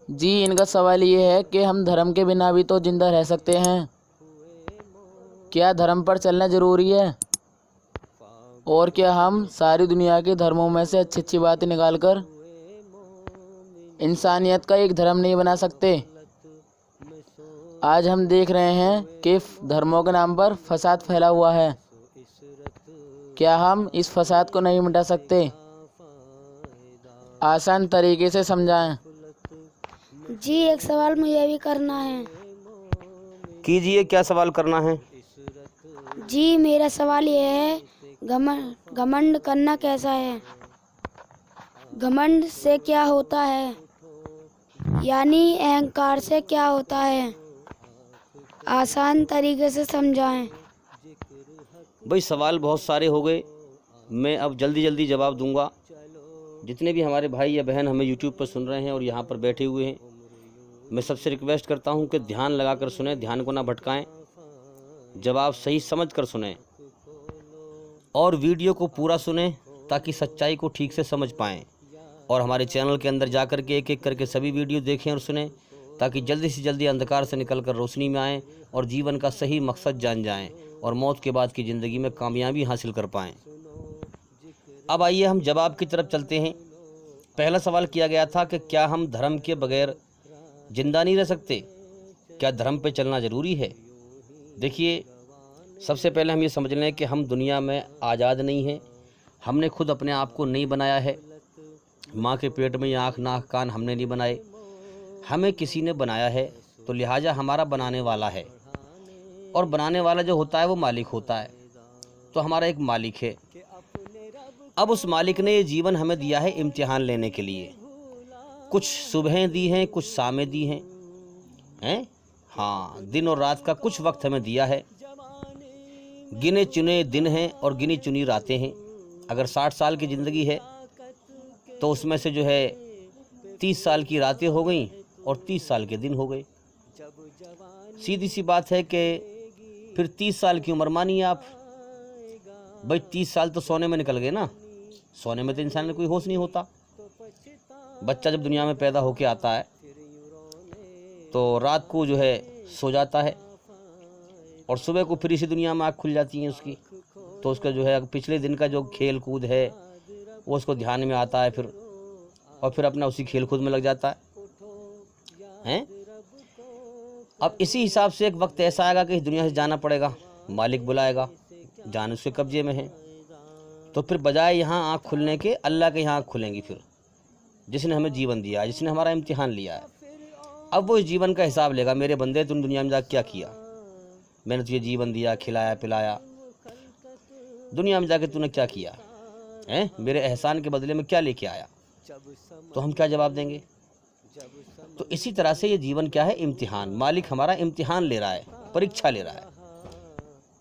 جی ان کا سوال یہ ہے کہ ہم دھرم کے بنا بھی تو زندہ رہ سکتے ہیں، کیا دھرم پر چلنا ضروری ہے؟ اور کیا ہم ساری دنیا کے دھرموں میں سے اچھی اچھی باتیں نکال کر انسانیت کا ایک دھرم نہیں بنا سکتے؟ آج ہم دیکھ رہے ہیں کہ دھرموں کے نام پر فساد پھیلا ہوا ہے، کیا ہم اس فساد کو نہیں مٹا سکتے؟ آسان طریقے سے سمجھائیں۔ جی ایک سوال مجھے بھی کرنا ہے۔ کیجئے، کیا سوال کرنا ہے؟ جی میرا سوال یہ ہے، گھمنڈ کرنا کیسا ہے؟ گھمنڈ سے کیا ہوتا ہے؟ یعنی اہنکار سے کیا ہوتا ہے؟ آسان طریقے سے سمجھائیں۔ بھئی سوال بہت سارے ہو گئے، میں اب جلدی جواب دوں گا۔ جتنے بھی ہمارے بھائی یا بہن ہمیں یوٹیوب پر سن رہے ہیں اور یہاں پر بیٹھے ہوئے ہیں، میں سب سے ریکویسٹ کرتا ہوں کہ دھیان لگا کر سنیں، دھیان کو نہ بھٹکائیں، جواب صحیح سمجھ کر سنیں اور ویڈیو کو پورا سنیں تاکہ سچائی کو ٹھیک سے سمجھ پائیں، اور ہمارے چینل کے اندر جا کر کے ایک ایک کر کے سبھی ویڈیو دیکھیں اور سنیں تاکہ جلدی سے جلدی اندھکار سے نکل کر روشنی میں آئیں اور جیون کا صحیح مقصد جان جائیں اور موت کے بعد کی زندگی میں کامیابی حاصل کر پائیں۔ اب آئیے ہم جواب کی طرف چلتے ہیں۔ پہلا سوال کیا گیا تھا کہ کیا ہم دھرم کے بغیر زندہ نہیں رہ سکتے؟ کیا دھرم پہ چلنا ضروری ہے؟ دیکھیے، سب سے پہلے ہم یہ سمجھ لیں کہ ہم دنیا میں آزاد نہیں ہیں، ہم نے خود اپنے آپ کو نہیں بنایا ہے، ماں کے پیٹ میں یہ آنکھ ناک کان ہم نے نہیں بنائے، ہمیں کسی نے بنایا ہے، تو لہٰذا ہمارا بنانے والا ہے، اور بنانے والا جو ہوتا ہے وہ مالک ہوتا ہے، تو ہمارا ایک مالک ہے۔ اب اس مالک نے یہ جیون ہمیں دیا ہے امتحان لینے کے لیے، کچھ صبحیں دی ہیں، کچھ شامیں دی ہیں، ہاں دن اور رات کا کچھ وقت ہمیں دیا ہے، گنے چنے دن ہیں اور گنی چنی راتیں ہیں۔ اگر 60 سال کی زندگی ہے تو اس میں سے جو ہے 30 سال کی راتیں ہو گئیں اور 30 سال کے دن ہو گئے۔ سیدھی سی بات ہے کہ پھر 30 سال کی عمر مانیے آپ، بھائی 30 سال تو سونے میں نکل گئے نا، سونے میں تو انسان میں کوئی ہوش نہیں ہوتا۔ بچہ جب دنیا میں پیدا ہو کے آتا ہے تو رات کو جو ہے سو جاتا ہے اور صبح کو پھر اسی دنیا میں آنکھ کھل جاتی ہیں اس کی، تو اس کا جو ہے پچھلے دن کا جو کھیل کود ہے وہ اس کو دھیان میں آتا ہے اور پھر اپنا اسی کھیل کود میں لگ جاتا ہے۔ اب اسی حساب سے ایک وقت ایسا آئے گا کہ اس دنیا سے جانا پڑے گا، مالک بلائے گا، جان اس کے قبضے میں ہے، تو پھر بجائے یہاں آنکھ کھلنے کے اللہ کے یہاں آنکھ کھلیں گی، پھر جس نے ہمیں جیون دیا ہے، جس نے ہمارا امتحان لیا ہے، اب وہ اس جیون کا حساب لے گا۔ میرے بندے تم دنیا میں جا کے کیا کیا؟ میں نے تجھے جیون دیا، کھلایا پلایا، دنیا میں جا کے تو نے کیا کیا؟ میرے احسان کے بدلے میں کیا لے کے آیا؟ تو ہم کیا جواب دیں گے؟ تو اسی طرح سے یہ جیون کیا ہے؟ امتحان۔ مالک ہمارا امتحان لے رہا ہے، پریکشا لے رہا ہے،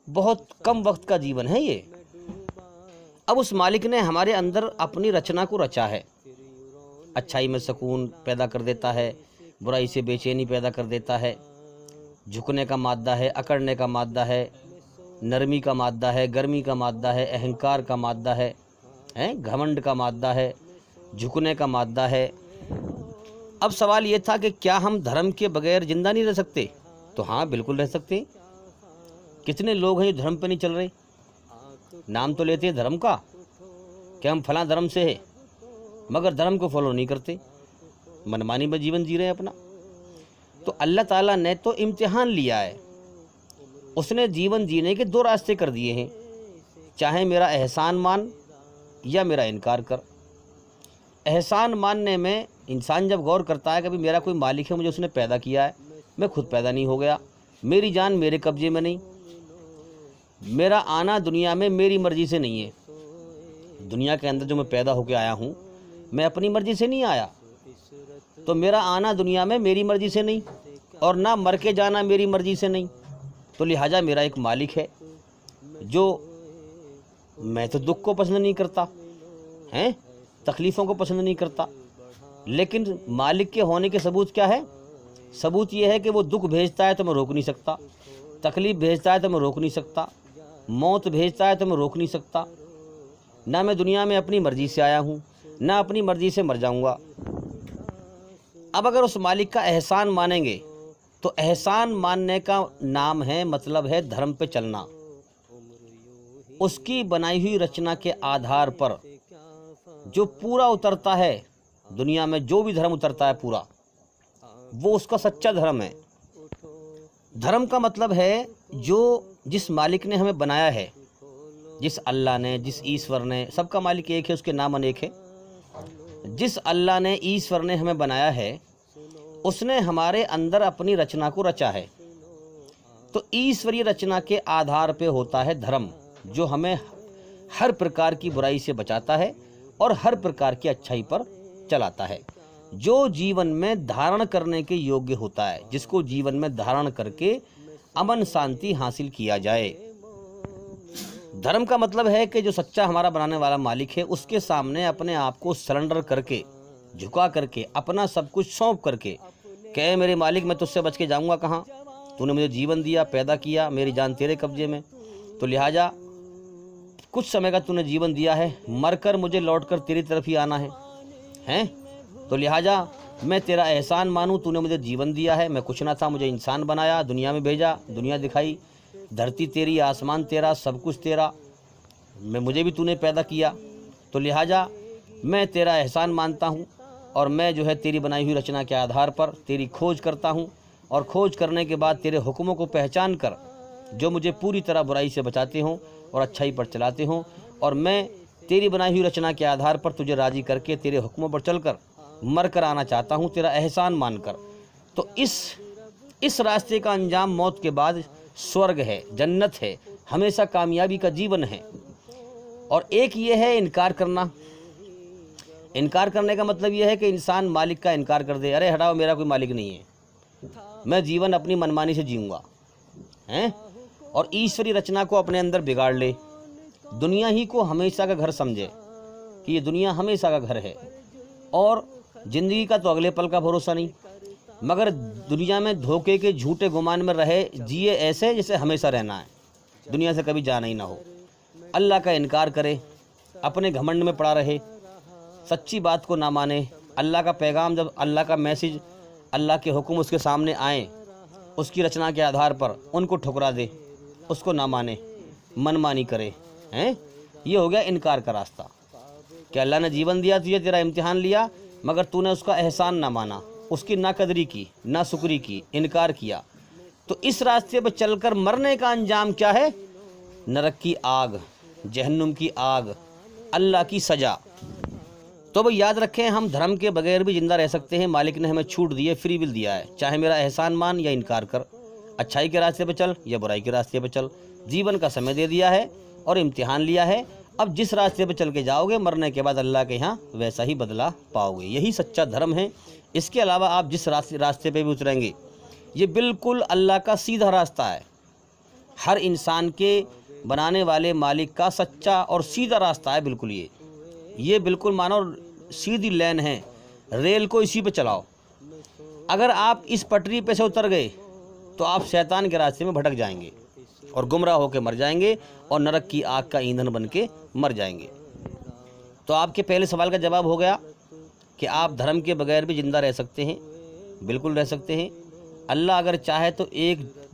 بہت کم وقت کا جیون ہے یہ۔ اب اس مالک نے ہمارے اندر اپنی رچنا کو رچا ہے، اچھائی میں سکون پیدا کر دیتا ہے، برائی سے بے چینی پیدا کر دیتا ہے، جھکنے کا مادہ ہے، اکڑنے کا مادہ ہے، نرمی کا مادہ ہے، گرمی کا مادہ ہے، اہنکار کا مادہ ہے، گھمنڈ کا مادہ ہے، جھکنے کا مادہ ہے۔ اب سوال یہ تھا کہ کیا ہم دھرم کے بغیر زندہ نہیں رہ سکتے؟ تو ہاں بالکل رہ سکتے ہیں۔ کتنے لوگ ہیں جو دھرم پہ نہیں چل رہے؟ نام تو لیتے ہیں دھرم کا کہ ہم فلاں دھرم سے ہیں، مگر دھرم کو فالو نہیں کرتے، منمانی میں جیون جی رہے ہیں اپنا۔ تو اللہ تعالیٰ نے تو امتحان لیا ہے، اس نے جیون جینے کے 2 راستے کر دیے ہیں، چاہے میرا احسان مان یا میرا انکار کر۔ احسان ماننے میں انسان جب غور کرتا ہے کہ بھی میرا کوئی مالک ہے، مجھے اس نے پیدا کیا ہے، میں خود پیدا نہیں ہو گیا، میری جان میرے قبضے میں نہیں، میرا آنا دنیا میں میری مرضی سے نہیں ہے، دنیا کے اندر جو میں پیدا ہو کے آیا ہوں میں اپنی مرضی سے نہیں آیا، تو میرا آنا دنیا میں میری مرضی سے نہیں، اور نہ مر کے جانا میری مرضی سے نہیں، تو لہٰذا میرا ایک مالک ہے جو میں تو دکھ کو پسند نہیں کرتا، تکلیفوں کو پسند نہیں کرتا، لیکن مالک کے ہونے کے ثبوت کیا ہے؟ ثبوت یہ ہے کہ وہ دکھ بھیجتا ہے تو میں روک نہیں سکتا، تکلیف بھیجتا ہے تو میں روک نہیں سکتا، موت بھیجتا ہے تو میں روک نہیں سکتا، نہ میں دنیا میں اپنی مرضی سے آیا ہوں، نہ اپنی مرضی سے مر جاؤں گا۔ اب اگر اس مالک کا احسان مانیں گے تو احسان ماننے کا نام ہے، مطلب ہے دھرم پہ چلنا، اس کی بنائی ہوئی رچنا کے آدھار پر جو پورا اترتا ہے دنیا میں، جو بھی دھرم اترتا ہے پورا، وہ اس کا سچا دھرم ہے۔ دھرم کا مطلب ہے جو جس مالک نے ہمیں بنایا ہے، جس اللہ نے، جس ایشور نے، سب کا مالک ایک ہے، اس کے نام انیک ہے، جس اللہ نے، ایشور نے ہمیں بنایا ہے، اس نے ہمارے اندر اپنی رچنا کو رچا ہے۔ تو ایشوری رچنا کے آدھار پہ ہوتا ہے دھرم، جو ہمیں ہر پرکار کی برائی سے بچاتا ہے اور ہر پرکار کی اچھائی پر چلاتا ہے، جو جیون میں دھارن کرنے کے یوگیہ ہوتا ہے، جس کو جیون میں دھارن کر کے امن شانتی حاصل کیا جائے۔ دھرم کا مطلب ہے کہ جو سچا ہمارا بنانے والا مالک ہے، اس کے سامنے اپنے آپ کو سرنڈر کر کے، جھکا کر کے، اپنا سب کچھ سونپ کر کے کہ اے میرے مالک، میں تجھ سے بچ کے جاؤں گا کہاں؟ تو نے مجھے جیون دیا، پیدا کیا، میری جان تیرے قبضے میں، تو لہٰذا کچھ سمے کا تو نے جیون دیا ہے، مر کر مجھے لوٹ کر تیری طرف ہی آنا ہے، تو لہٰذا میں تیرا احسان مانوں، تو نے مجھے جیون دیا ہے، میں کچھ نہ تھا، مجھے انسان بنایا، دنیا میں بھیجا، دنیا دکھائی، دھرتی تیری، آسمان تیرا، سب کچھ تیرا، مجھے بھی تو نے پیدا کیا، تو لہٰذا میں تیرا احسان مانتا ہوں، اور میں جو ہے تیری بنائی ہوئی رچنا کے آدھار پر تیری کھوج کرتا ہوں، اور کھوج کرنے کے بعد تیرے حکموں کو پہچان کر جو مجھے پوری طرح برائی سے بچاتے ہوں اور اچھائی پر چلاتے ہوں، اور میں تیری بنائی ہوئی رچنا کے آدھار پر تجھے راضی کر کے تیرے حکموں پر چل کر مر کر آنا چاہتا ہوں، تیرا احسان مان کر۔ تو اس راستے کا انجام موت کے بعد سورگ ہے، جنت ہے، ہمیشہ کامیابی کا جیون ہے۔ اور ایک یہ ہے انکار کرنا۔ انکار کرنے کا مطلب یہ ہے کہ انسان مالک کا انکار کر دے، ارے ہٹاؤ، میرا کوئی مالک نہیں ہے، میں جیون اپنی منمانی سے جیوں گا، اور ایشوری رچنا کو اپنے اندر بگاڑ لے، دنیا ہی کو ہمیشہ کا گھر سمجھے کہ یہ دنیا ہمیشہ کا گھر ہے، اور زندگی کا تو اگلے پل کا بھروسہ نہیں، مگر دنیا میں دھوکے کے جھوٹے گمان میں رہے، جیے ایسے جیسے ہمیشہ رہنا ہے، دنیا سے کبھی جانا ہی نہ ہو، اللہ کا انکار کرے، اپنے گھمنڈ میں پڑا رہے، سچی بات کو نہ مانے، اللہ کا پیغام، جب اللہ کا میسج، اللہ کے حکم اس کے سامنے آئیں، اس کی رچنا کے آدھار پر ان کو ٹھکرا دے، اس کو نہ مانے، من مانی کرے، یہ ہو گیا انکار کا راستہ، کہ اللہ نے جیون دیا، تجھے تیرا امتحان لیا، مگر تو نے اس کا احسان نہ مانا، اس کی نہ قدری کی، نہ شکری کی، انکار کیا۔ تو اس راستے پہ چل کر مرنے کا انجام کیا ہے؟ نرک کی آگ، جہنم کی آگ، اللہ کی سزا۔ تو وہ یاد رکھیں، ہم دھرم کے بغیر بھی زندہ رہ سکتے ہیں، مالک نے ہمیں چھوٹ دی ہے، فری ول دیا ہے، چاہے میرا احسان مان یا انکار کر، اچھائی کے راستے پہ چل یا برائی کے راستے پہ چل، جیون کا سمے دے دیا ہے اور امتحان لیا ہے، اب جس راستے پہ چل کے جاؤ گے، مرنے کے بعد اللہ کے ہاں ویسا ہی بدلہ پاؤ گے، یہی سچا دھرم ہے۔ اس کے علاوہ آپ جس راستے پہ بھی اتریں گے، یہ بالکل اللہ کا سیدھا راستہ ہے، ہر انسان کے بنانے والے مالک کا سچا اور سیدھا راستہ ہے، بالکل یہ بالکل مانو سیدھی لین ہے، ریل کو اسی پہ چلاؤ۔ اگر آپ اس پٹری پہ سے اتر گئے تو آپ شیطان کے راستے میں بھٹک جائیں گے اور گمراہ ہو کے مر جائیں گے، اور نرک کی آگ کا ایندھن بن کے مر جائیں گے۔ تو آپ کے پہلے سوال کا جواب ہو گیا کہ آپ دھرم کے بغیر بھی زندہ رہ سکتے ہیں، بالکل رہ سکتے ہیں۔ اللہ اگر چاہے تو ایک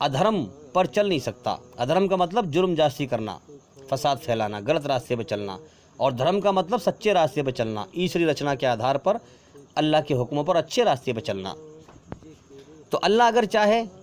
ادھرم پر چل نہیں سکتا۔ ادھرم کا مطلب جرم جاستی کرنا، فساد پھیلانا، غلط راستے پہ چلنا، اور دھرم کا مطلب سچے راستے پہ چلنا، ایشوری رچنا کے آدھار پر اللہ کے حکموں پر اچھے راستے پہ چلنا۔ تو اللہ اگر چاہے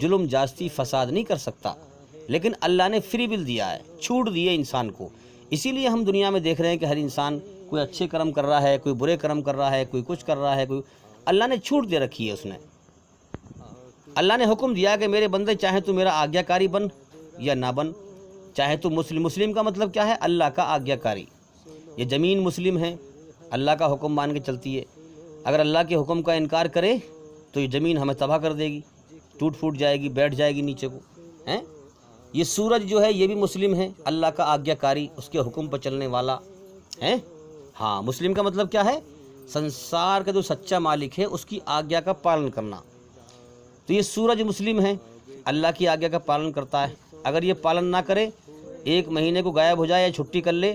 ظلم جاستی فساد نہیں کر سکتا، لیکن اللہ نے فری ول دیا ہے، چھوٹ دی ہے انسان کو۔ اسی لیے ہم دنیا میں دیکھ رہے ہیں کہ ہر انسان کوئی اچھے کرم کر رہا ہے، کوئی برے کرم کر رہا ہے، کوئی کچھ کر رہا ہے، کوئی، اللہ نے چھوٹ دے رکھی ہے۔ اس نے، اللہ نے حکم دیا کہ میرے بندے چاہے تو میرا آگیا کاری بن یا نہ بن، چاہے تو مسلم کا مطلب کیا ہے؟ اللہ کا آگیا کاری۔ یہ زمین مسلم ہے، اللہ کا حکم مان کے چلتی ہے، اگر اللہ کے حکم کا انکار کرے تو یہ زمین ہمیں تباہ کر دے گی، ٹوٹ پھوٹ جائے گی، بیٹھ جائے گی نیچے کو۔ یہ سورج جو ہے یہ بھی مسلم ہے، اللہ کا آگیا کاری، اس کے حکم پر چلنے والا ہے۔ ہاں، مسلم کا مطلب کیا ہے؟ سنسار کا جو سچا مالک ہے اس کی آگیا کا پالن کرنا۔ تو یہ سورج مسلم ہے، اللہ کی آگیا کا پالن کرتا ہے، اگر یہ پالن نہ کرے، ایک مہینے کو غائب ہو جائے یا چھٹی کر لے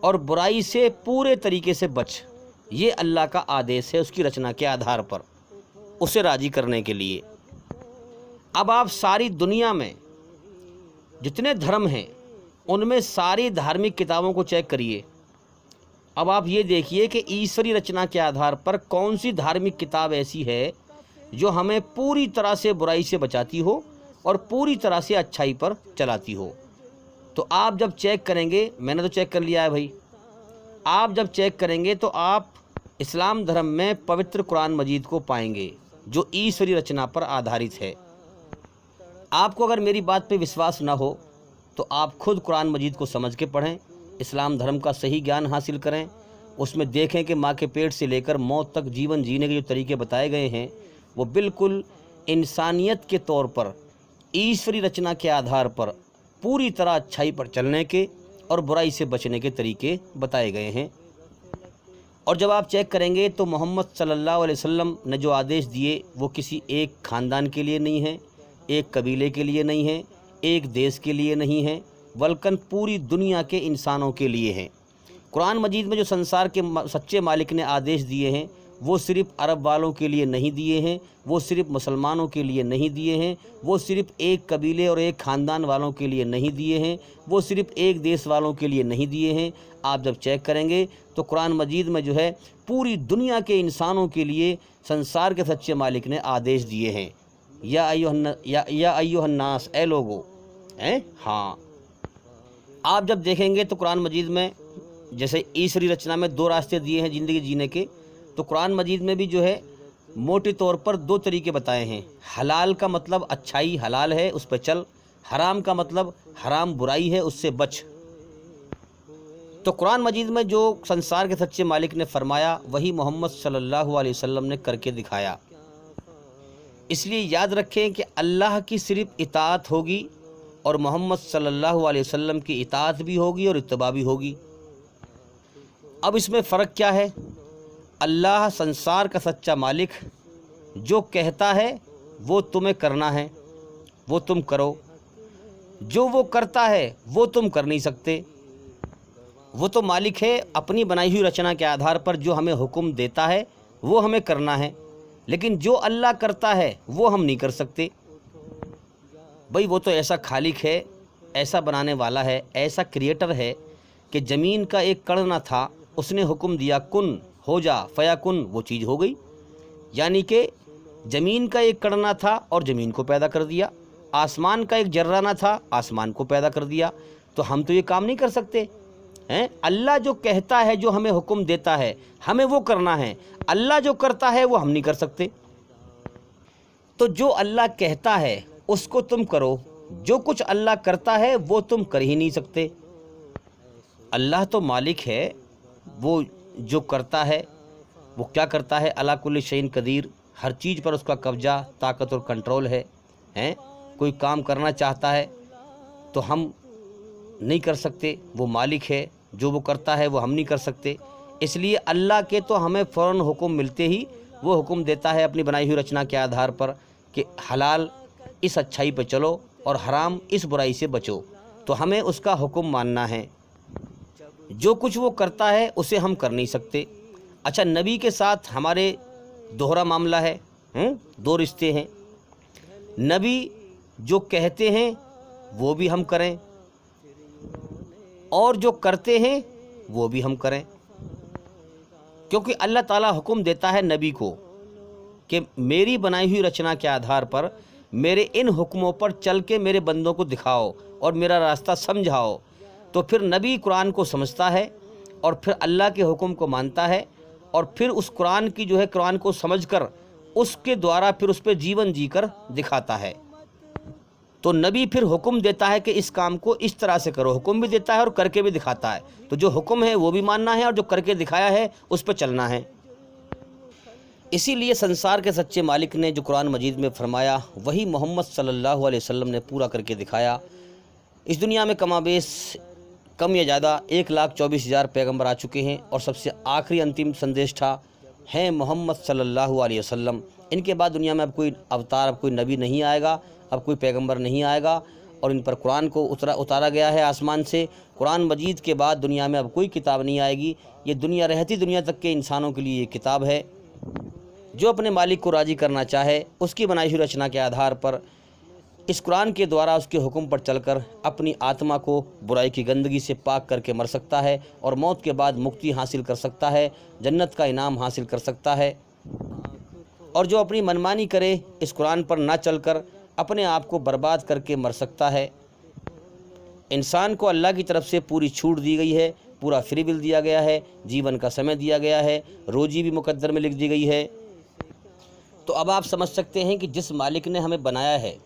اور برائی سے پورے طریقے سے بچ، یہ اللہ کا آدیش ہے اس کی رچنا کے آدھار پر، اسے راضی کرنے کے لیے۔ اب آپ ساری دنیا میں جتنے دھرم ہیں ان میں ساری دھارمک کتابوں کو چیک کریے۔ اب آپ یہ دیکھیے کہ ایشوری رچنا کے آدھار پر کون سی دھارمک کتاب ایسی ہے جو ہمیں پوری طرح سے برائی سے بچاتی ہو اور پوری طرح سے اچھائی پر چلاتی ہو۔ تو آپ جب چیک کریں گے، میں نے تو چیک کر لیا ہے بھائی، آپ جب چیک کریں گے تو آپ اسلام دھرم میں پوتر قرآن مجید کو پائیں گے جو ایشوری رچنا پر آدھارت ہے۔ آپ کو اگر میری بات پہ وشواس نہ ہو تو آپ خود قرآن مجید کو سمجھ کے پڑھیں، اسلام دھرم کا صحیح گیان حاصل کریں، اس میں دیکھیں کہ ماں کے پیٹ سے لے کر موت تک جیون جینے کے جو طریقے بتائے گئے ہیں وہ بالکل انسانیت کے طور پر ایشوری رچنا کے آدھار پر پوری طرح اچھائی پر چلنے کے اور برائی سے بچنے کے طریقے بتائے گئے ہیں۔ اور جب آپ چیک کریں گے تو محمد صلی اللہ علیہ وسلم نے جو آدیش دیے وہ کسی ایک خاندان کے لیے نہیں ہیں، ایک قبیلے کے لیے نہیں ہیں، ایک دیش کے لیے نہیں ہیں، بلکہ پوری دنیا کے انسانوں کے لیے ہیں۔ قرآن مجید میں جو سنسار کے سچے مالک نے آدیش دیے ہیں وہ صرف عرب والوں کے لیے نہیں دیے ہیں، وہ صرف مسلمانوں کے لیے نہیں دیے ہیں، وہ صرف ایک قبیلے اور ایک خاندان والوں کے لیے نہیں دیے ہیں، وہ صرف ایک دیش والوں کے لیے نہیں دیے ہیں۔ آپ جب چیک کریں گے تو قرآن مجید میں جو ہے پوری دنیا کے انسانوں کے لیے سنسار کے سچے مالک نے آدیش دیے ہیں۔ یا ایھا الناس، اے لوگو، ہاں۔ آپ جب دیکھیں گے تو قرآن مجید میں جیسے ایشوری رچنا میں دو راستے دیے ہیں زندگی جینے کے، تو قرآن مجید میں بھی جو ہے موٹے طور پر دو طریقے بتائے ہیں۔ حلال کا مطلب اچھائی حلال ہے اس پہ چل، حرام کا مطلب حرام برائی ہے اس سے بچ۔ تو قرآن مجید میں جو سنسار کے سچے مالک نے فرمایا وہی محمد صلی اللہ علیہ وسلم نے کر کے دکھایا۔ اس لیے یاد رکھیں کہ اللہ کی صرف اطاعت ہوگی اور محمد صلی اللہ علیہ وسلم کی اطاعت بھی ہوگی اور اتباع بھی ہوگی۔ اب اس میں فرق کیا ہے؟ اللہ سنسار کا سچا مالک جو کہتا ہے وہ تمہیں کرنا ہے وہ تم کرو، جو وہ کرتا ہے وہ تم کر نہیں سکتے۔ وہ تو مالک ہے اپنی بنائی ہوئی رچنا کے آدھار پر، جو ہمیں حکم دیتا ہے وہ ہمیں کرنا ہے، لیکن جو اللہ کرتا ہے وہ ہم نہیں کر سکتے۔ بھئی وہ تو ایسا خالق ہے، ایسا بنانے والا ہے، ایسا کریٹر ہے کہ زمین کا ایک کڑ نہ تھا، اس نے حکم دیا کن ہو جا فیکن، وہ چیز ہو گئی۔ یعنی کہ زمین کا ایک کڑ نہ تھا اور زمین کو پیدا کر دیا، آسمان کا ایک ذرہ نہ تھا، آسمان کو پیدا کر دیا۔ تو ہم تو یہ کام نہیں کر سکتے ہیں۔ اللہ جو کہتا ہے، جو ہمیں حکم دیتا ہے ہمیں وہ کرنا ہے، اللہ جو کرتا ہے وہ ہم نہیں کر سکتے۔ تو جو اللہ کہتا ہے اس کو تم کرو، جو کچھ اللہ کرتا ہے وہ تم کر ہی نہیں سکتے۔ اللہ تو مالک ہے، وہ جو کرتا ہے وہ کیا کرتا ہے، علی کل شیء قدیر، ہر چیز پر اس کا قبضہ، طاقت اور کنٹرول ہے۔ کوئی کام کرنا چاہتا ہے تو ہم نہیں کر سکتے، وہ مالک ہے، جو وہ کرتا ہے وہ ہم نہیں کر سکتے۔ اس لیے اللہ کے تو ہمیں فوراً حکم ملتے ہی وہ حکم دیتا ہے اپنی بنائی ہوئی رچنا کے آدھار پر کہ حلال اس اچھائی پہ چلو اور حرام اس برائی سے بچو، تو ہمیں اس کا حکم ماننا ہے۔ جو کچھ وہ کرتا ہے اسے ہم کر نہیں سکتے۔ اچھا، نبی کے ساتھ ہمارے دوہرا معاملہ ہے، دو رشتے ہیں۔ نبی جو کہتے ہیں وہ بھی ہم کریں اور جو کرتے ہیں وہ بھی ہم کریں، کیونکہ اللہ تعالیٰ حکم دیتا ہے نبی کو کہ میری بنائی ہوئی رچنا کے آدھار پر میرے ان حکموں پر چل کے میرے بندوں کو دکھاؤ اور میرا راستہ سمجھاؤ۔ تو پھر نبی قرآن کو سمجھتا ہے اور پھر اللہ کے حکم کو مانتا ہے اور پھر اس قرآن کی جو ہے قرآن کو سمجھ کر اس کے دوارا پھر اس پہ جیون جی کر دکھاتا ہے۔ تو نبی پھر حکم دیتا ہے کہ اس کام کو اس طرح سے کرو، حکم بھی دیتا ہے اور کر کے بھی دکھاتا ہے۔ تو جو حکم ہے وہ بھی ماننا ہے اور جو کر کے دکھایا ہے اس پہ چلنا ہے۔ اسی لیے سنسار کے سچے مالک نے جو قرآن مجید میں فرمایا وہی محمد صلی اللہ علیہ وسلم نے پورا کر کے دکھایا۔ اس دنیا میں کم بیش کم یا زیادہ 1,24,000 پیغمبر آ چکے ہیں اور سب سے آخری انتم سندیش تھا ہے محمد صلی اللہ علیہ وسلم۔ ان کے بعد دنیا میں اب کوئی اوتار، اب کوئی نبی نہیں آئے گا، اب کوئی پیغمبر نہیں آئے گا، اور ان پر قرآن کو اتارا گیا ہے آسمان سے۔ قرآن مجید کے بعد دنیا میں اب کوئی کتاب نہیں آئے گی، یہ دنیا رہتی دنیا تک کے انسانوں کے لیے یہ کتاب ہے۔ جو اپنے مالک کو راضی کرنا چاہے اس کی بنائی ہوئی رچنا کے آدھار پر اس قرآن کے دوارا اس کے حکم پر چل کر اپنی آتما کو برائی کی گندگی سے پاک کر کے مر سکتا ہے اور موت کے بعد مکتی حاصل کر سکتا ہے، جنت کا انعام حاصل کر سکتا ہے۔ اور جو اپنی منمانی کرے اس قرآن پر نہ چل کر اپنے آپ کو برباد کر کے مر سکتا ہے۔ انسان کو اللہ کی طرف سے پوری چھوٹ دی گئی ہے، پورا فری ول دیا گیا ہے، جیون کا سمے دیا گیا ہے، روزی بھی مقدر میں لکھ دی گئی ہے۔ تو اب آپ سمجھ سکتے ہیں کہ جس مالک نے ہمیں بنایا ہے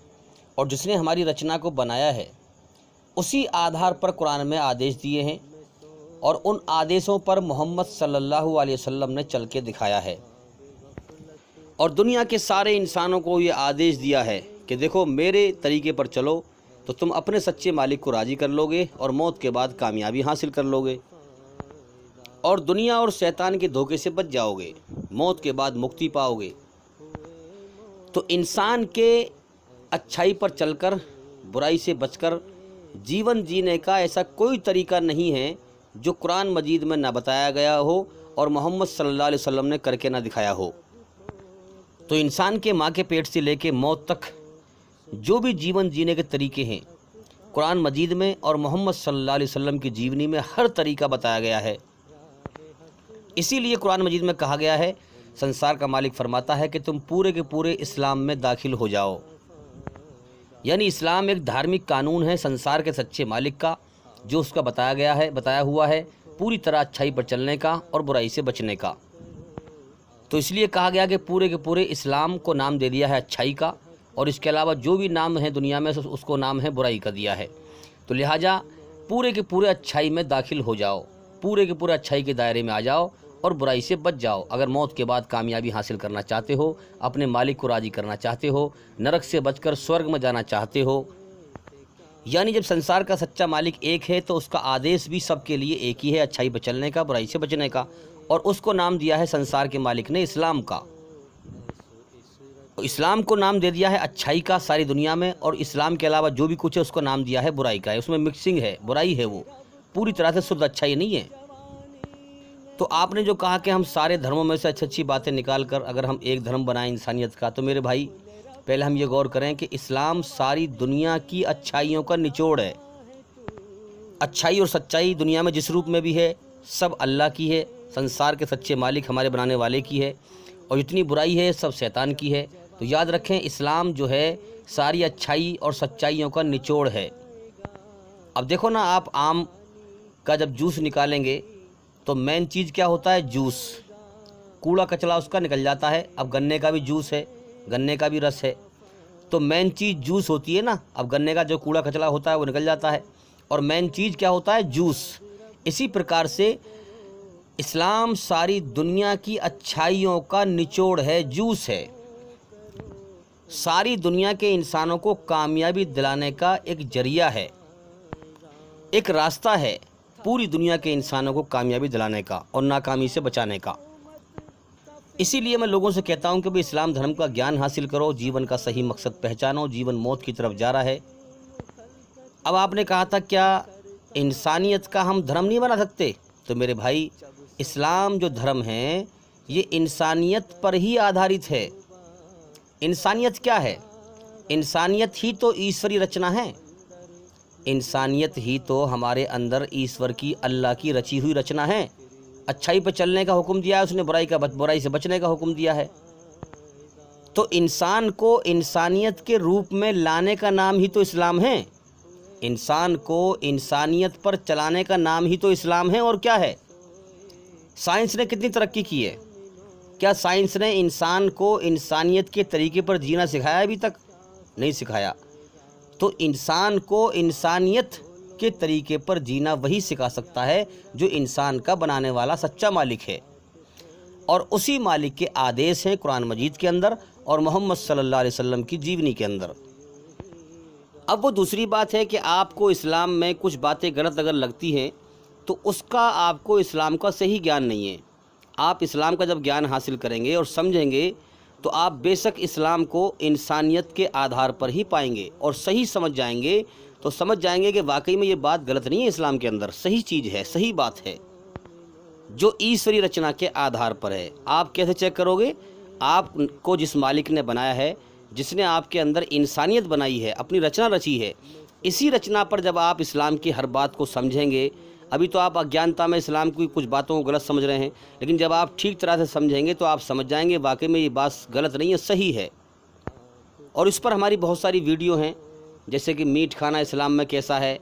اور جس نے ہماری رچنا کو بنایا ہے، اسی آدھار پر قرآن میں آدیش دیے ہیں اور ان آدیشوں پر محمد صلی اللہ علیہ وسلم نے چل کے دکھایا ہے، اور دنیا کے سارے انسانوں کو یہ آدیش دیا ہے کہ دیکھو میرے طریقے پر چلو تو تم اپنے سچے مالک کو راضی کر لو گے اور موت کے بعد کامیابی حاصل کر لو گے، اور دنیا اور شیطان کے دھوکے سے بچ جاؤ گے، موت کے بعد مکتی پاؤ گے۔ تو انسان کے اچھائی پر چل کر برائی سے بچ کر جیون جینے کا ایسا کوئی طریقہ نہیں ہے جو قرآن مجید میں نہ بتایا گیا ہو اور محمد صلی اللہ علیہ وسلم نے کر کے نہ دکھایا ہو۔ تو انسان کے ماں کے پیٹ سے لے کے موت تک جو بھی جیون جینے کے طریقے ہیں قرآن مجید میں اور محمد صلی اللہ علیہ وسلم کی جیونی میں ہر طریقہ بتایا گیا ہے۔ اسی لیے قرآن مجید میں کہا گیا ہے، سنسار کا مالک فرماتا ہے کہ تم پورے کے پورے اسلام میں داخل ہو جاؤ۔ یعنی اسلام ایک دھارمک قانون ہے سنسار کے سچے مالک کا، جو اس کا بتایا ہوا ہے پوری طرح اچھائی پر چلنے کا اور برائی سے بچنے کا۔ تو اس لیے کہا گیا کہ پورے کے پورے اسلام کو نام دے دیا ہے اچھائی کا، اور اس کے علاوہ جو بھی نام ہے دنیا میں اس کو نام ہے برائی کا دیا ہے۔ تو لہٰذا پورے کے پورے اچھائی میں داخل ہو جاؤ، پورے کے پورے اچھائی کے دائرے میں آ جاؤ اور برائی سے بچ جاؤ۔ اگر موت کے بعد کامیابی حاصل کرنا چاہتے ہو، اپنے مالک کو راضی کرنا چاہتے ہو، نرک سے بچ کر سورگ میں جانا چاہتے ہو، یعنی جب سنسار کا سچا مالک ایک ہے تو اس کا آدیش بھی سب کے لیے ایک ہی ہے، اچھائی پر چلنے کا، برائی سے بچنے کا، اور اس کو نام دیا ہے سنسار کے مالک نے اسلام کا۔ اسلام کو نام دے دیا ہے اچھائی کا ساری دنیا میں، اور اسلام کے علاوہ جو بھی کچھ ہے اس کو نام دیا ہے برائی کا ہے، اس میں مکسنگ ہے، برائی ہے، وہ پوری طرح سے شدھ اچھائی نہیں ہے۔ تو آپ نے جو کہا کہ ہم سارے دھرموں میں سے اچھی باتیں نکال کر اگر ہم ایک دھرم بنائیں انسانیت کا، تو میرے بھائی پہلے ہم یہ غور کریں کہ اسلام ساری دنیا کی اچھائیوں کا نچوڑ ہے۔ اچھائی اور سچائی دنیا میں جس روپ میں بھی ہے سب اللہ کی ہے، سنسار کے سچے مالک ہمارے بنانے والے کی ہے، اور جتنی برائی ہے سب شیطان کی ہے۔ تو یاد رکھیں اسلام جو ہے ساری اچھائی اور سچائیوں کا نچوڑ ہے۔ اب دیکھو نا، آپ آم کا جب جوس نکالیں گے تو مین چیز کیا ہوتا ہے؟ جوس، کوڑا کچرا اس کا نکل جاتا ہے۔ اب گنے کا بھی جوس ہے، گنے کا بھی رس ہے، تو مین چیز جوس ہوتی ہے نا۔ اب گنے کا جو کوڑا کچرا ہوتا ہے وہ نکل جاتا ہے، اور مین چیز کیا ہوتا ہے؟ جوس۔ اسی پرکار سے اسلام ساری دنیا کی اچھائیوں کا نچوڑ ہے، جوس ہے، ساری دنیا کے انسانوں کو کامیابی دلانے کا ایک ذریعہ ہے، ایک راستہ ہے پوری دنیا کے انسانوں کو کامیابی دلانے کا اور ناکامی سے بچانے کا۔ اسی لیے میں لوگوں سے کہتا ہوں کہ بھئی اسلام دھرم کا گیان حاصل کرو، جیون کا صحیح مقصد پہچانو، جیون موت کی طرف جا رہا ہے۔ اب آپ نے کہا تھا کیا انسانیت کا ہم دھرم نہیں بنا سکتے؟ تو میرے بھائی اسلام جو دھرم ہے یہ انسانیت پر ہی آدھارت ہے۔ انسانیت کیا ہے؟ انسانیت ہی تو ایشوری رچنا ہے، انسانیت ہی تو ہمارے اندر ایشور کی، اللہ کی رچی ہوئی رچنا ہے۔ اچھائی پہ چلنے کا حکم دیا ہے اس نے، برائی سے بچنے کا حکم دیا ہے۔ تو انسان کو انسانیت کے روپ میں لانے کا نام ہی تو اسلام ہے، انسان کو انسانیت پر چلانے کا نام ہی تو اسلام ہے۔ اور کیا ہے؟ سائنس نے کتنی ترقی کی ہے، کیا سائنس نے انسان کو انسانیت کے طریقے پر جینا سکھایا ابھی تک؟ نہیں سکھایا۔ تو انسان کو انسانیت کے طریقے پر جینا وہی سکھا سکتا ہے جو انسان کا بنانے والا سچا مالک ہے، اور اسی مالک کے آدیش ہیں قرآن مجید کے اندر اور محمد صلی اللہ علیہ وسلم کی جیونی کے اندر۔ اب وہ دوسری بات ہے کہ آپ کو اسلام میں کچھ باتیں غلط اگر لگتی ہیں تو اس کا آپ کو اسلام کا صحیح گیان نہیں ہے۔ آپ اسلام کا جب گیان حاصل کریں گے اور سمجھیں گے تو آپ بے شک اسلام کو انسانیت کے آدھار پر ہی پائیں گے اور صحیح سمجھ جائیں گے، تو سمجھ جائیں گے کہ واقعی میں یہ بات غلط نہیں ہے، اسلام کے اندر صحیح چیز ہے، صحیح بات ہے جو ایشوری رچنا کے آدھار پر ہے۔ آپ کیسے چیک کرو گے؟ آپ کو جس مالک نے بنایا ہے، جس نے آپ کے اندر انسانیت بنائی ہے، اپنی رچنا رچی ہے، اسی رچنا پر جب آپ اسلام کی ہر بات کو سمجھیں گے، ابھی تو آپ اگیانتا میں اسلام کی کچھ باتوں کو غلط سمجھ رہے ہیں، لیکن جب آپ ٹھیک طرح سے سمجھیں گے تو آپ سمجھ جائیں گے واقعی میں یہ بات غلط نہیں ہے، صحیح ہے۔ اور اس پر ہماری بہت ساری ویڈیو ہیں، جیسے کہ میٹ کھانا اسلام میں کیسا ہے،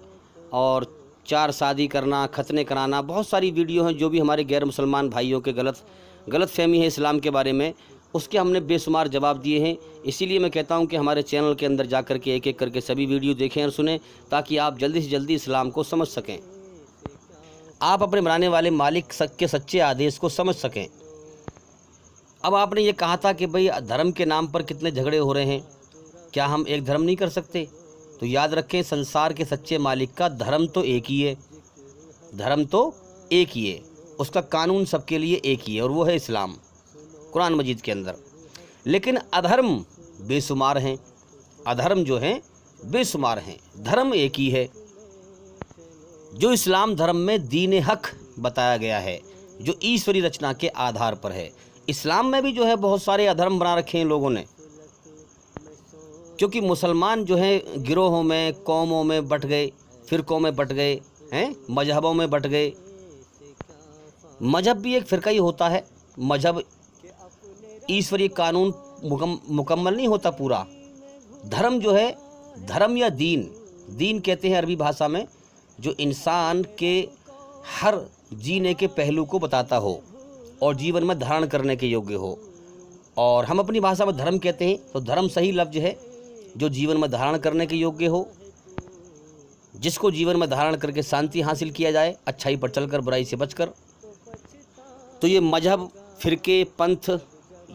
اور 4 شادی کرنا، ختنے کرانا، بہت ساری ویڈیو ہیں جو بھی ہمارے غیر مسلمان بھائیوں کے غلط فہمی ہے اسلام کے بارے میں، اس کے ہم نے بے شمار جواب دیے ہیں۔ اسی لیے میں کہتا ہوں کہ ہمارے چینل کے اندر جا کر کے ایک ایک کر کے سبھی ویڈیو دیکھیں اور سنیں، تاکہ آپ جلدی سے جلدی اسلام کو سمجھ سکیں، آپ اپنے بنانے والے مالک کے سچے آدیش کو سمجھ سکیں۔ اب آپ نے یہ کہا تھا کہ بھئی دھرم کے نام پر کتنے جھگڑے ہو رہے ہیں، کیا ہم ایک دھرم نہیں کر سکتے؟ تو یاد رکھیں، سنسار کے سچے مالک کا دھرم تو ایک ہی ہے، دھرم تو ایک ہی ہے، اس کا قانون سب کے لیے ایک ہی ہے، اور وہ ہے اسلام قرآن مجید کے اندر۔ لیکن ادھرم بے شمار ہیں، ادھرم جو ہیں بے شمار ہیں، دھرم ایک ہی ہے جو اسلام دھرم میں دین حق بتایا گیا ہے، جو ایشوری رچنا کے آدھار پر ہے۔ اسلام میں بھی جو ہے بہت سارے ادھرم بنا رکھے ہیں لوگوں نے، کیونکہ مسلمان جو ہیں گروہوں میں، قوموں میں بٹ گئے، فرقوں میں بٹ گئے ہیں، مذہبوں میں بٹ گئے۔ مذہب بھی ایک فرقہ ہی ہوتا ہے، مذہب ایشوری قانون مکمل نہیں ہوتا پورا۔ دھرم جو ہے، دھرم یا دین کہتے ہیں عربی بھاشا میں، جو انسان کے ہر جینے کے پہلو کو بتاتا ہو اور جیون میں دھارن کرنے کے یوگیہ ہو، اور ہم اپنی بھاشا میں دھرم کہتے ہیں، تو دھرم صحیح لفظ ہے جو جیون میں دھارن کرنے کے یوگیہ ہو، جس کو جیون میں دھارن کر کے شانتی حاصل کیا جائے، اچھائی پر چل کر برائی سے بچ کر۔ تو یہ مذہب، فرقے، پنتھ،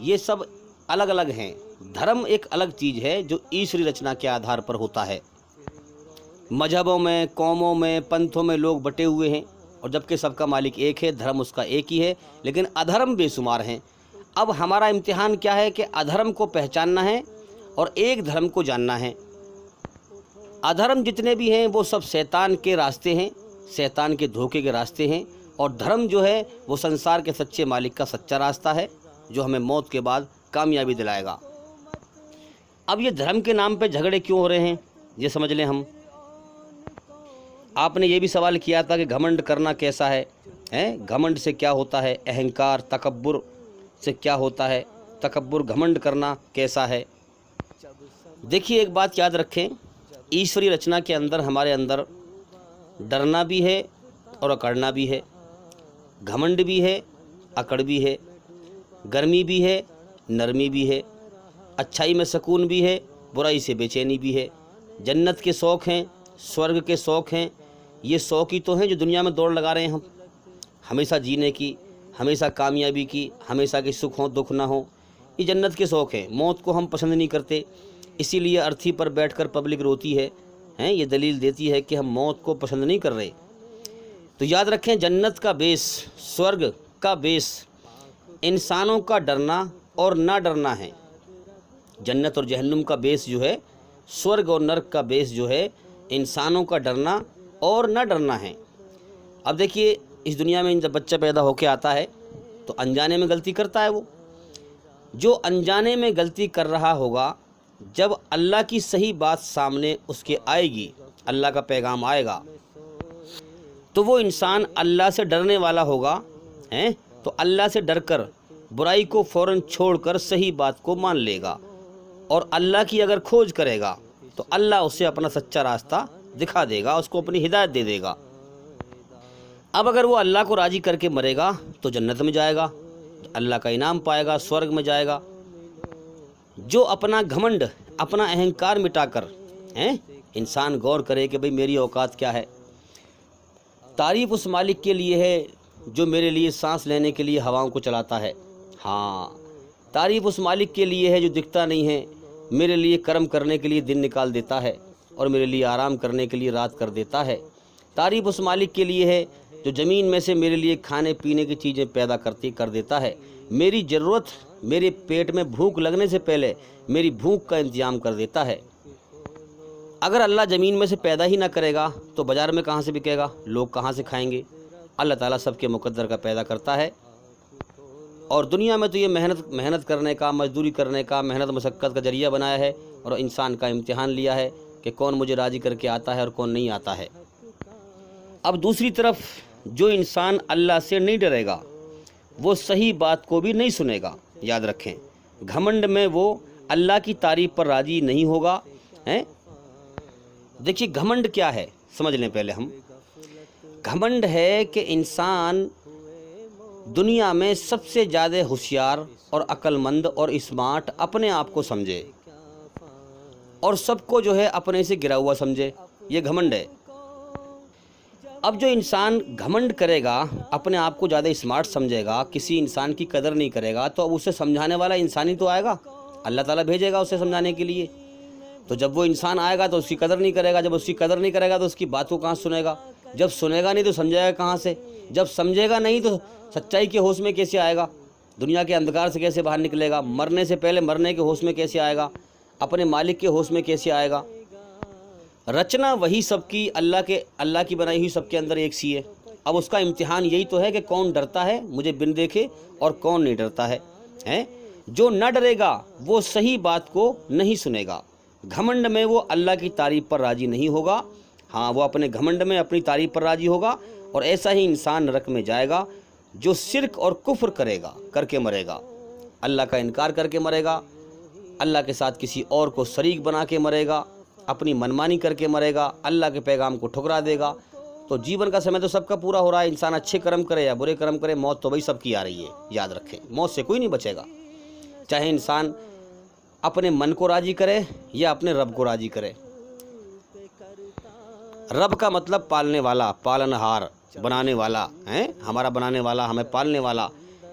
یہ سب الگ الگ ہیں۔ دھرم ایک الگ چیز ہے جو ایشوری رچنا کے آدھار پر ہوتا ہے۔ مذہبوں میں، قوموں میں، پنتھوں میں لوگ بٹے ہوئے ہیں، اور جبکہ سب کا مالک ایک ہے، دھرم اس کا ایک ہی ہے، لیکن ادھرم بے شمار ہیں۔ اب ہمارا امتحان کیا ہے کہ ادھرم کو پہچاننا ہے اور ایک دھرم کو جاننا ہے۔ ادھرم جتنے بھی ہیں وہ سب شیطان کے راستے ہیں، شیطان کے دھوکے کے راستے ہیں، اور دھرم جو ہے وہ سنسار کے سچے مالک کا سچا راستہ ہے، جو ہمیں موت کے بعد کامیابی دلائے گا۔ اب یہ دھرم کے نام پہ جھگڑے کیوں ہو رہے ہیں، یہ سمجھ لیں ہم۔ آپ نے یہ بھی سوال کیا تھا کہ گھمنڈ کرنا کیسا ہے، گھمنڈ سے کیا ہوتا ہے، اہنکار، تکبر سے کیا ہوتا ہے، تکبر، گھمنڈ کرنا کیسا ہے۔ دیکھیے ایک بات یاد رکھیں، ایشوری رچنا کے اندر ہمارے اندر ڈرنا بھی ہے اور اکڑنا بھی ہے، گھمنڈ بھی ہے، اکڑ بھی ہے، گرمی بھی ہے، نرمی بھی ہے، اچھائی میں سکون بھی ہے، برائی سے بے چینی بھی ہے، جنت کے شوق ہیں، سورگ کے شوق ہیں، یہ شوق ہی تو ہیں جو دنیا میں دوڑ لگا رہے ہیں ہم، ہمیشہ جینے کی، ہمیشہ کامیابی کی، ہمیشہ کہ سکھ ہو دکھ نہ ہو، یہ جنت کے شوق ہیں۔ موت کو ہم پسند نہیں کرتے، اسی لیے ارتھی پر بیٹھ کر پبلک روتی ہے، یہ دلیل دیتی ہے کہ ہم موت کو پسند نہیں کر رہے۔ تو یاد رکھیں، جنت کا بیس، سورگ کا بیس انسانوں کا ڈرنا اور نہ ڈرنا ہے۔ جنت اور جہنم کا بیس جو ہے، سورگ اور نرک کا بیس جو ہے، انسانوں کا ڈرنا اور نہ ڈرنا ہے۔ اب دیکھیے، اس دنیا میں جب بچہ پیدا ہو کے آتا ہے تو انجانے میں غلطی کرتا ہے، وہ جو انجانے میں غلطی کر رہا ہوگا، جب اللہ کی صحیح بات سامنے اس کے آئے گی، اللہ کا پیغام آئے گا، تو وہ انسان اللہ سے ڈرنے والا ہوگا، تو اللہ سے ڈر کر برائی کو فوراً چھوڑ کر صحیح بات کو مان لے گا، اور اللہ کی اگر کھوج کرے گا تو اللہ اسے اپنا سچا راستہ دکھا دے گا، اس کو اپنی ہدایت دے دے گا۔ اب اگر وہ اللہ کو راضی کر کے مرے گا تو جنت میں جائے گا، اللہ کا انعام پائے گا، سورگ میں جائے گا۔ جو اپنا گھمنڈ، اپنا اہنکار مٹا کر انسان غور کرے کہ بھئی میری اوقات کیا ہے، تعریف اس مالک کے لیے ہے جو میرے لیے سانس لینے کے لیے ہواؤں کو چلاتا ہے، تعریف اس مالک کے لیے ہے جو دکھتا نہیں ہے، میرے لیے کرم کرنے کے لیے دن نکال دیتا ہے اور میرے لیے آرام کرنے کے لیے رات کر دیتا ہے۔ تعریف اس مالک کے لیے ہے جو زمین میں سے میرے لیے کھانے پینے کی چیزیں پیدا کر دیتا ہے، میری ضرورت میرے پیٹ میں بھوک لگنے سے پہلے میری بھوک کا انتظام کر دیتا ہے۔ اگر اللہ زمین میں سے پیدا ہی نہ کرے گا تو بازار میں کہاں سے بکے گا، لوگ کہاں سے کھائیں گے؟ اللہ تعالیٰ سب کے مقدر کا پیدا کرتا ہے، اور دنیا میں تو یہ محنت کرنے کا، مزدوری کرنے کا، محنت مشقت کا ذریعہ بنایا ہے، اور انسان کا امتحان لیا ہے کہ کون مجھے راضی کر کے آتا ہے اور کون نہیں آتا ہے۔ اب دوسری طرف جو انسان اللہ سے نہیں ڈرے گا وہ صحیح بات کو بھی نہیں سنے گا۔ یاد رکھیں، گھمنڈ میں وہ اللہ کی تعریف پر راضی نہیں ہوگا۔ دیکھیے گھمنڈ کیا ہے، سمجھ لیں پہلے ہم۔ گھمنڈ ہے کہ انسان دنیا میں سب سے زیادہ ہوشیار اور عقل مند اور اسمارٹ اپنے آپ کو سمجھے، اور سب کو جو ہے اپنے سے گرا ہوا سمجھے، یہ گھمنڈ ہے۔ اب جو انسان گھمنڈ کرے گا، اپنے آپ کو زیادہ اسمارٹ سمجھے گا، کسی انسان کی قدر نہیں کرے گا، تو اب اسے سمجھانے والا انسان ہی تو آئے گا، اللہ تعالیٰ بھیجے گا اسے سمجھانے کے لیے۔ تو جب وہ انسان آئے گا تو اس کی قدر نہیں کرے گا، جب اس کی قدر نہیں کرے گا تو اس کی بات کو کہاں سنے گا، جب سنے گا نہیں تو سمجھے گا کہاں سے، جب سمجھے گا نہیں تو سچائی کے ہوش میں کیسے آئے گا، دنیا کے اندھکار سے کیسے باہر نکلے گا، مرنے سے پہلے مرنے کے ہوش میں کیسے آئے گا، اپنے مالک کے ہوش میں کیسے آئے گا۔ رچنا وہی سب کی، اللہ کی بنائی ہوئی سب کے اندر ایک سی ہے۔ اب اس کا امتحان یہی تو ہے کہ کون ڈرتا ہے مجھے بن دیکھے اور کون نہیں ڈرتا ہے۔ جو نہ ڈرے گا وہ صحیح بات کو نہیں سنے گا، گھمنڈ میں وہ اللہ کی تعریف پر راضی نہیں ہوگا، ہاں وہ اپنے گھمنڈ میں اپنی تعریف پر راضی ہوگا، اور ایسا ہی انسان نرک میں جائے گا جو شرک اور کفر کرے گا، کر کے مرے گا، اللہ کا انکار کر کے مرے گا، اللہ کے ساتھ کسی اور کو شریک بنا کے مرے گا، اپنی منمانی کر کے مرے گا، اللہ کے پیغام کو ٹھکرا دے گا۔ تو جیون کا سمے تو سب کا پورا ہو رہا ہے، انسان اچھے کرم کرے یا برے کرم کرے، موت تو بھائی سب کی آ رہی ہے۔ یاد رکھیں، موت سے کوئی نہیں بچے گا، چاہے انسان اپنے من کو راضی کرے یا اپنے رب کو راضی کرے۔ رب کا مطلب پالنے والا، پالنہار، بنانے والا ہے، ہمارا بنانے والا، ہمیں پالنے والا۔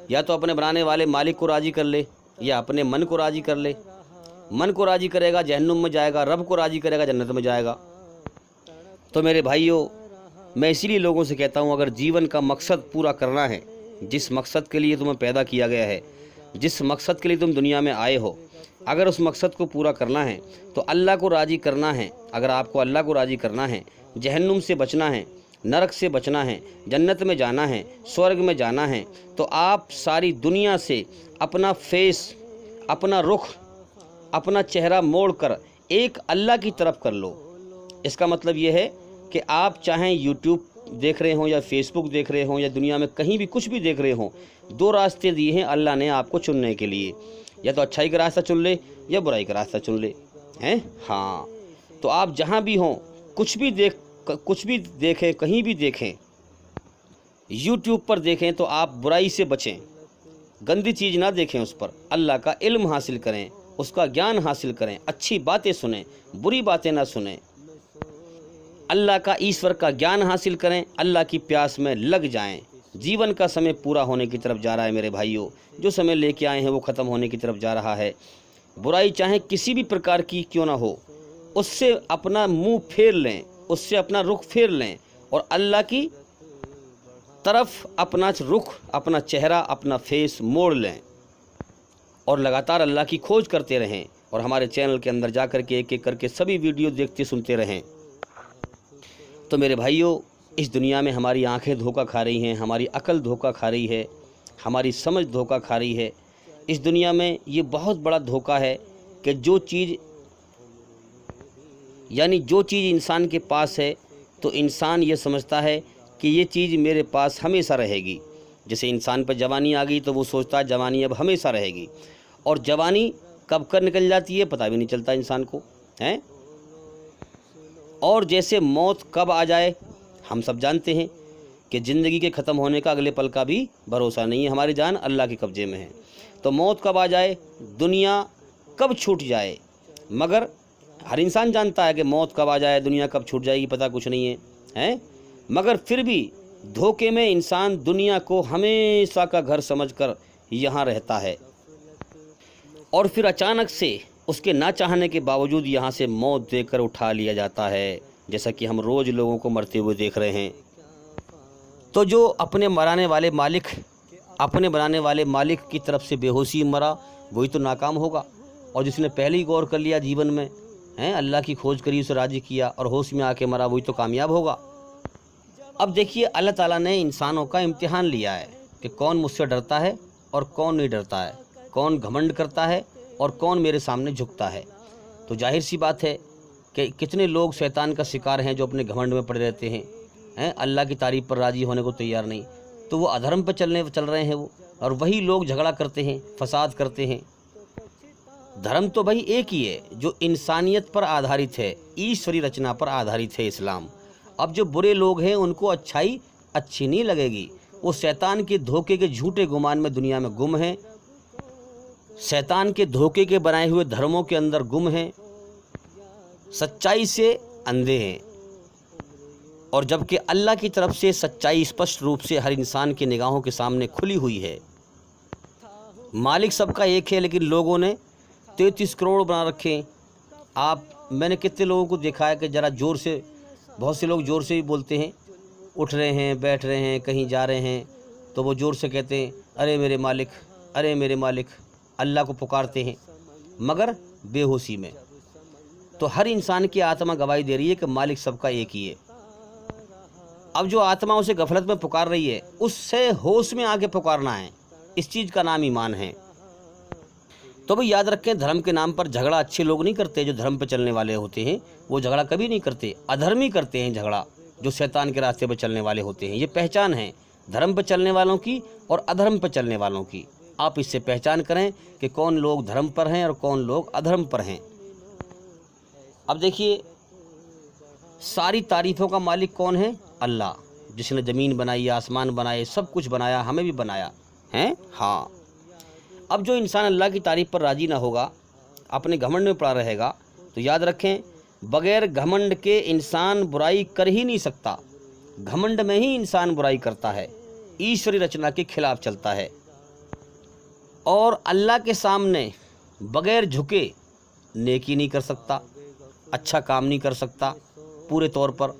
یا تو اپنے بنانے والے مالک کو راضی کر لے یا اپنے من کو راضی کر لے۔ من کو راضی کرے گا جہنم میں جائے گا، رب کو راضی کرے گا جنت میں جائے گا۔ تو میرے بھائیوں، میں اسی لیے لوگوں سے کہتا ہوں، اگر جیون کا مقصد پورا کرنا ہے، جس مقصد کے لیے تمہیں پیدا کیا گیا ہے، جس مقصد کے لیے تم دنیا میں آئے ہو، اگر اس مقصد کو پورا کرنا ہے تو اللہ کو راضی کرنا ہے۔ اگر آپ کو اللہ کو راضی کرنا ہے، جہنم سے بچنا ہے، نرک سے بچنا ہے، جنت میں جانا ہے، سورگ میں جانا ہے، تو آپ ساری دنیا سے اپنا فیس، اپنا رخ، اپنا چہرہ موڑ کر ایک اللہ کی طرف کر لو۔ اس کا مطلب یہ ہے کہ آپ چاہیں یوٹیوب دیکھ رہے ہوں یا فیس بک دیکھ رہے ہوں یا دنیا میں کہیں بھی کچھ بھی دیکھ رہے ہوں، دو راستے دیے ہیں اللہ نے آپ کو چننے کے لیے، یا تو اچھائی کا راستہ چن لے یا برائی کا راستہ چن لے، ہاں۔ تو آپ جہاں بھی ہوں، کچھ بھی دیکھیں، کہیں بھی دیکھیں، یوٹیوب پر دیکھیں تو آپ برائی سے بچیں، گندی چیز نہ دیکھیں، اس پر اللہ کا علم حاصل کریں، اس کا گیان حاصل کریں، اچھی باتیں سنیں، بری باتیں نہ سنیں، اللہ کا ایشور کا گیان حاصل کریں، اللہ کی پیاس میں لگ جائیں۔ جیون کا سمے پورا ہونے کی طرف جا رہا ہے میرے بھائیوں، جو سمے لے کے آئے ہیں وہ ختم ہونے کی طرف جا رہا ہے۔ برائی چاہے کسی بھی پرکار کی کیوں نہ ہو، اس سے اپنا منہ پھیر لیں، اس سے اپنا رخ پھیر لیں، اور اللہ کی طرف اپنا رخ، اپنا چہرہ، اپنا فیس موڑ لیں، اور لگاتار اللہ کی کھوج کرتے رہیں، اور ہمارے چینل کے اندر جا کر کے ایک ایک کر کے سبھی ویڈیو دیکھتے سنتے رہیں۔ تو میرے بھائیوں، اس دنیا میں ہماری آنکھیں دھوکہ کھا رہی ہیں، ہماری عقل دھوکہ کھا رہی ہے، ہماری سمجھ دھوکہ کھا رہی ہے۔ اس دنیا میں یہ بہت بڑا دھوکہ ہے کہ جو چیز انسان کے پاس ہے تو انسان یہ سمجھتا ہے کہ یہ چیز میرے پاس ہمیشہ رہے گی۔ جیسے انسان پہ جوانی آ گئی تو وہ سوچتا ہے جوانی اب ہمیشہ رہے گی، اور جوانی کب کر نکل جاتی ہے پتہ بھی نہیں چلتا انسان کو، اور جیسے موت کب آ جائے ہم سب جانتے ہیں کہ زندگی کے ختم ہونے کا اگلے پل کا بھی بھروسہ نہیں ہے، ہماری جان اللہ کے قبضے میں ہے۔ تو موت کب آ جائے، دنیا کب چھوٹ جائے، مگر ہر انسان جانتا ہے کہ موت کب آ جائے، دنیا کب چھوٹ جائے گی پتہ کچھ نہیں ہے، مگر پھر بھی دھوکے میں انسان دنیا کو ہمیشہ کا گھر سمجھ کر یہاں رہتا ہے، اور پھر اچانک سے اس کے نہ چاہنے کے باوجود یہاں سے موت دے کر اٹھا لیا جاتا ہے، جیسا کہ ہم روز لوگوں کو مرتے ہوئے دیکھ رہے ہیں۔ تو جو اپنے مرانے والے مالک اپنے بنانے والے مالک کی طرف سے بے ہوشی مرا وہی تو ناکام ہوگا، اور جس نے پہلے ہی غور کر لیا جیون میں، اللہ کی کھوج کری، اسے راضی کیا اور ہوش میں آ کے مرا وہی تو کامیاب ہوگا۔ اب دیکھیے اللہ تعالیٰ نے انسانوں کا امتحان لیا ہے کہ کون مجھ سے ڈرتا ہے اور کون نہیں ڈرتا ہے، کون گھمنڈ کرتا ہے اور کون میرے سامنے جھکتا ہے۔ تو ظاہر سی بات ہے کہ کتنے لوگ شیطان کا شکار ہیں جو اپنے گھمنڈ میں پڑے رہتے ہیں، اللہ کی تعریف پر راضی ہونے کو تیار نہیں، تو وہ ادھرم پہ چل رہے ہیں وہ، اور وہی لوگ جھگڑا کرتے ہیں، فساد کرتے ہیں۔ دھرم تو بھائی ایک ہی ہے جو انسانیت پر آدھارت ہے، ایشوری رچنا پر آدھارت ہے اسلام۔ اب جو برے لوگ ہیں ان کو اچھائی اچھی نہیں لگے گی، وہ شیطان کے دھوکے کے جھوٹے گمان میں دنیا میں گم ہیں، شیطان کے دھوکے کے بنائے ہوئے دھرموں کے اندر گم ہیں، سچائی سے اندھے ہیں، اور جبکہ اللہ کی طرف سے سچائی اسپشٹ روپ سے ہر انسان کے نگاہوں کے سامنے کھلی ہوئی ہے۔ مالک سب کا ایک ہے، لیکن لوگوں نے 33 کروڑ بنا رکھے۔ میں نے کتنے لوگوں کو دیکھا ہے کہ ذرا زور سے، بہت سے لوگ زور سے بھی بولتے ہیں، اٹھ رہے ہیں، بیٹھ رہے ہیں، کہیں جا رہے ہیں تو وہ زور سے کہتے ہیں ارے میرے مالک، ارے میرے مالک، اللہ کو پکارتے ہیں مگر بے ہوشی میں۔ تو ہر انسان کی آتما گواہی دے رہی ہے کہ مالک سب کا ایک ہی ہے۔ اب جو آتما اسے غفلت میں پکار رہی ہے اس سے ہوش میں آ کے پکارنا ہے، اس چیز کا نام ایمان ہے۔ تو بھئی یاد رکھیں، دھرم کے نام پر جھگڑا اچھے لوگ نہیں کرتے، جو دھرم پہ چلنے والے ہوتے ہیں وہ جھگڑا کبھی نہیں کرتے، ادھرمی کرتے ہیں جھگڑا، جو شیطان کے راستے پہ چلنے والے ہوتے ہیں۔ یہ پہچان ہے دھرم پہ چلنے والوں کی اور ادھرم پہ چلنے والوں کی۔ آپ اس سے پہچان کریں کہ کون لوگ دھرم پر ہیں اور کون لوگ ادھرم پر ہیں۔ اب دیکھیے، ساری تعریفوں کا مالک کون ہے؟ اللہ، جس نے زمین بنائی، آسمان بنائے، سب کچھ بنایا، ہمیں بھی بنایا ہے۔ ہاں، اب جو انسان اللہ کی تعریف پر راضی نہ ہوگا، اپنے گھمنڈ میں پڑا رہے گا، تو یاد رکھیں بغیر گھمنڈ کے انسان برائی کر ہی نہیں سکتا۔ گھمنڈ میں ہی انسان برائی کرتا ہے، ایشوری رچنا کے خلاف چلتا ہے، اور اللہ کے سامنے بغیر جھکے نیکی نہیں کر سکتا، اچھا کام نہیں کر سکتا۔ پورے طور پر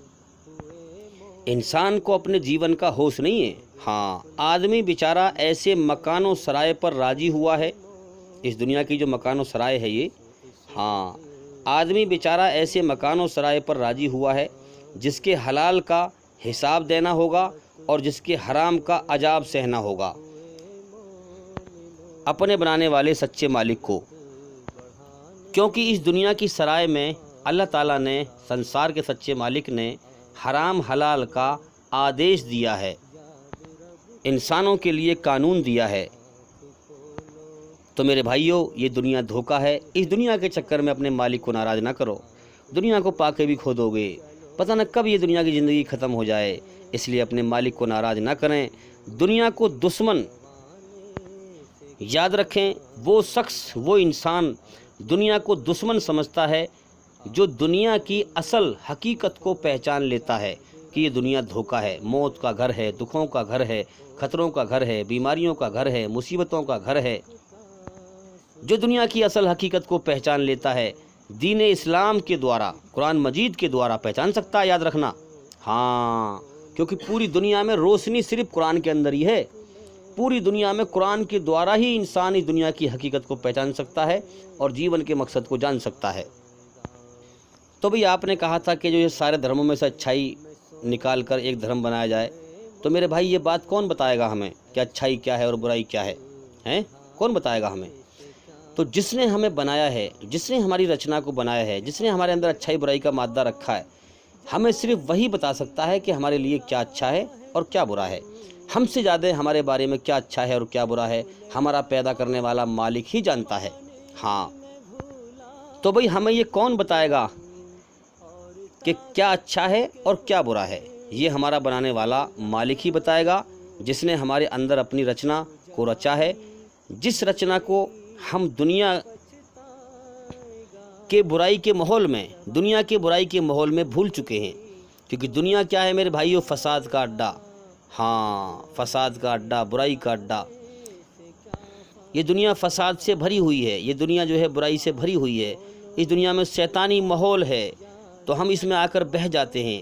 انسان کو اپنے جیون کا ہوش نہیں ہے۔ ہاں، آدمی بیچارہ ایسے مکان و سرائے پر راضی ہوا ہے، اس دنیا کی جو مکان و سرائے ہے یہ، ہاں، آدمی بیچارہ ایسے مکان و سرائے پر راضی ہوا ہے جس کے حلال کا حساب دینا ہوگا اور جس کے حرام کا عذاب سہنا ہوگا اپنے بنانے والے سچے مالک کو۔ کیونکہ اس دنیا کی سرائے میں اللہ تعالیٰ نے، سنسار کے سچے مالک نے حرام حلال کا آدیش دیا ہے، انسانوں کے لیے قانون دیا ہے۔ تو میرے بھائیوں، یہ دنیا دھوکہ ہے، اس دنیا کے چکر میں اپنے مالک کو ناراض نہ کرو، دنیا کو پا کے بھی کھو دو گے، پتہ نہ کب یہ دنیا کی زندگی ختم ہو جائے، اس لیے اپنے مالک کو ناراض نہ کریں۔ دنیا کو دشمن یاد رکھیں، وہ شخص، وہ انسان دنیا کو دشمن سمجھتا ہے جو دنیا کی اصل حقیقت کو پہچان لیتا ہے کہ یہ دنیا دھوکہ ہے، موت کا گھر ہے، دکھوں کا گھر ہے، خطروں کا گھر ہے، بیماریوں کا گھر ہے، مصیبتوں کا گھر ہے۔ جو دنیا کی اصل حقیقت کو پہچان لیتا ہے، دین اسلام کے دوارا، قرآن مجید کے دوارا پہچان سکتا ہے، یاد رکھنا۔ ہاں، کیونکہ پوری دنیا میں روشنی صرف قرآن کے اندر ہی ہے، پوری دنیا میں قرآن کے دوارا ہی انسان اس دنیا کی حقیقت کو پہچان سکتا ہے اور جیون کے مقصد کو جان سکتا ہے۔ تو بھئی آپ نے کہا تھا کہ جو یہ سارے دھرموں میں سے اچھائی نکال کر ایک دھرم بنایا جائے، تو میرے بھائی یہ بات کون بتائے گا ہمیں کہ اچھائی کیا ہے اور برائی کیا ہے؟ کون بتائے گا ہمیں؟ تو جس نے ہمیں بنایا ہے، جس نے ہماری رچنا کو بنایا ہے، جس نے ہمارے اندر اچھائی برائی کا مادہ رکھا ہے، ہمیں صرف وہی بتا سکتا ہے کہ ہمارے لیے کیا اچھا ہے اور کیا برا ہے۔ ہم سے زیادہ ہمارے بارے میں کیا اچھا ہے اور کیا برا ہے ہمارا پیدا کرنے والا مالک ہی جانتا ہے۔ ہاں، تو بھئی ہمیں یہ کون بتائے گا کہ کیا اچھا ہے اور کیا برا ہے؟ یہ ہمارا بنانے والا مالک ہی بتائے گا، جس نے ہمارے اندر اپنی رچنا کو رچا ہے، جس رچنا کو ہم دنیا کے برائی کے ماحول میں، دنیا کے برائی کے ماحول میں بھول چکے ہیں۔ کیونکہ دنیا کیا ہے میرے بھائیو؟ فساد کا اڈا۔ ہاں، فساد کا اڈا، برائی کا اڈا۔ یہ دنیا فساد سے بھری ہوئی ہے، یہ دنیا جو ہے برائی سے بھری ہوئی ہے، اس دنیا میں شیطانی ماحول ہے، تو ہم اس میں آ کر بہہ جاتے ہیں۔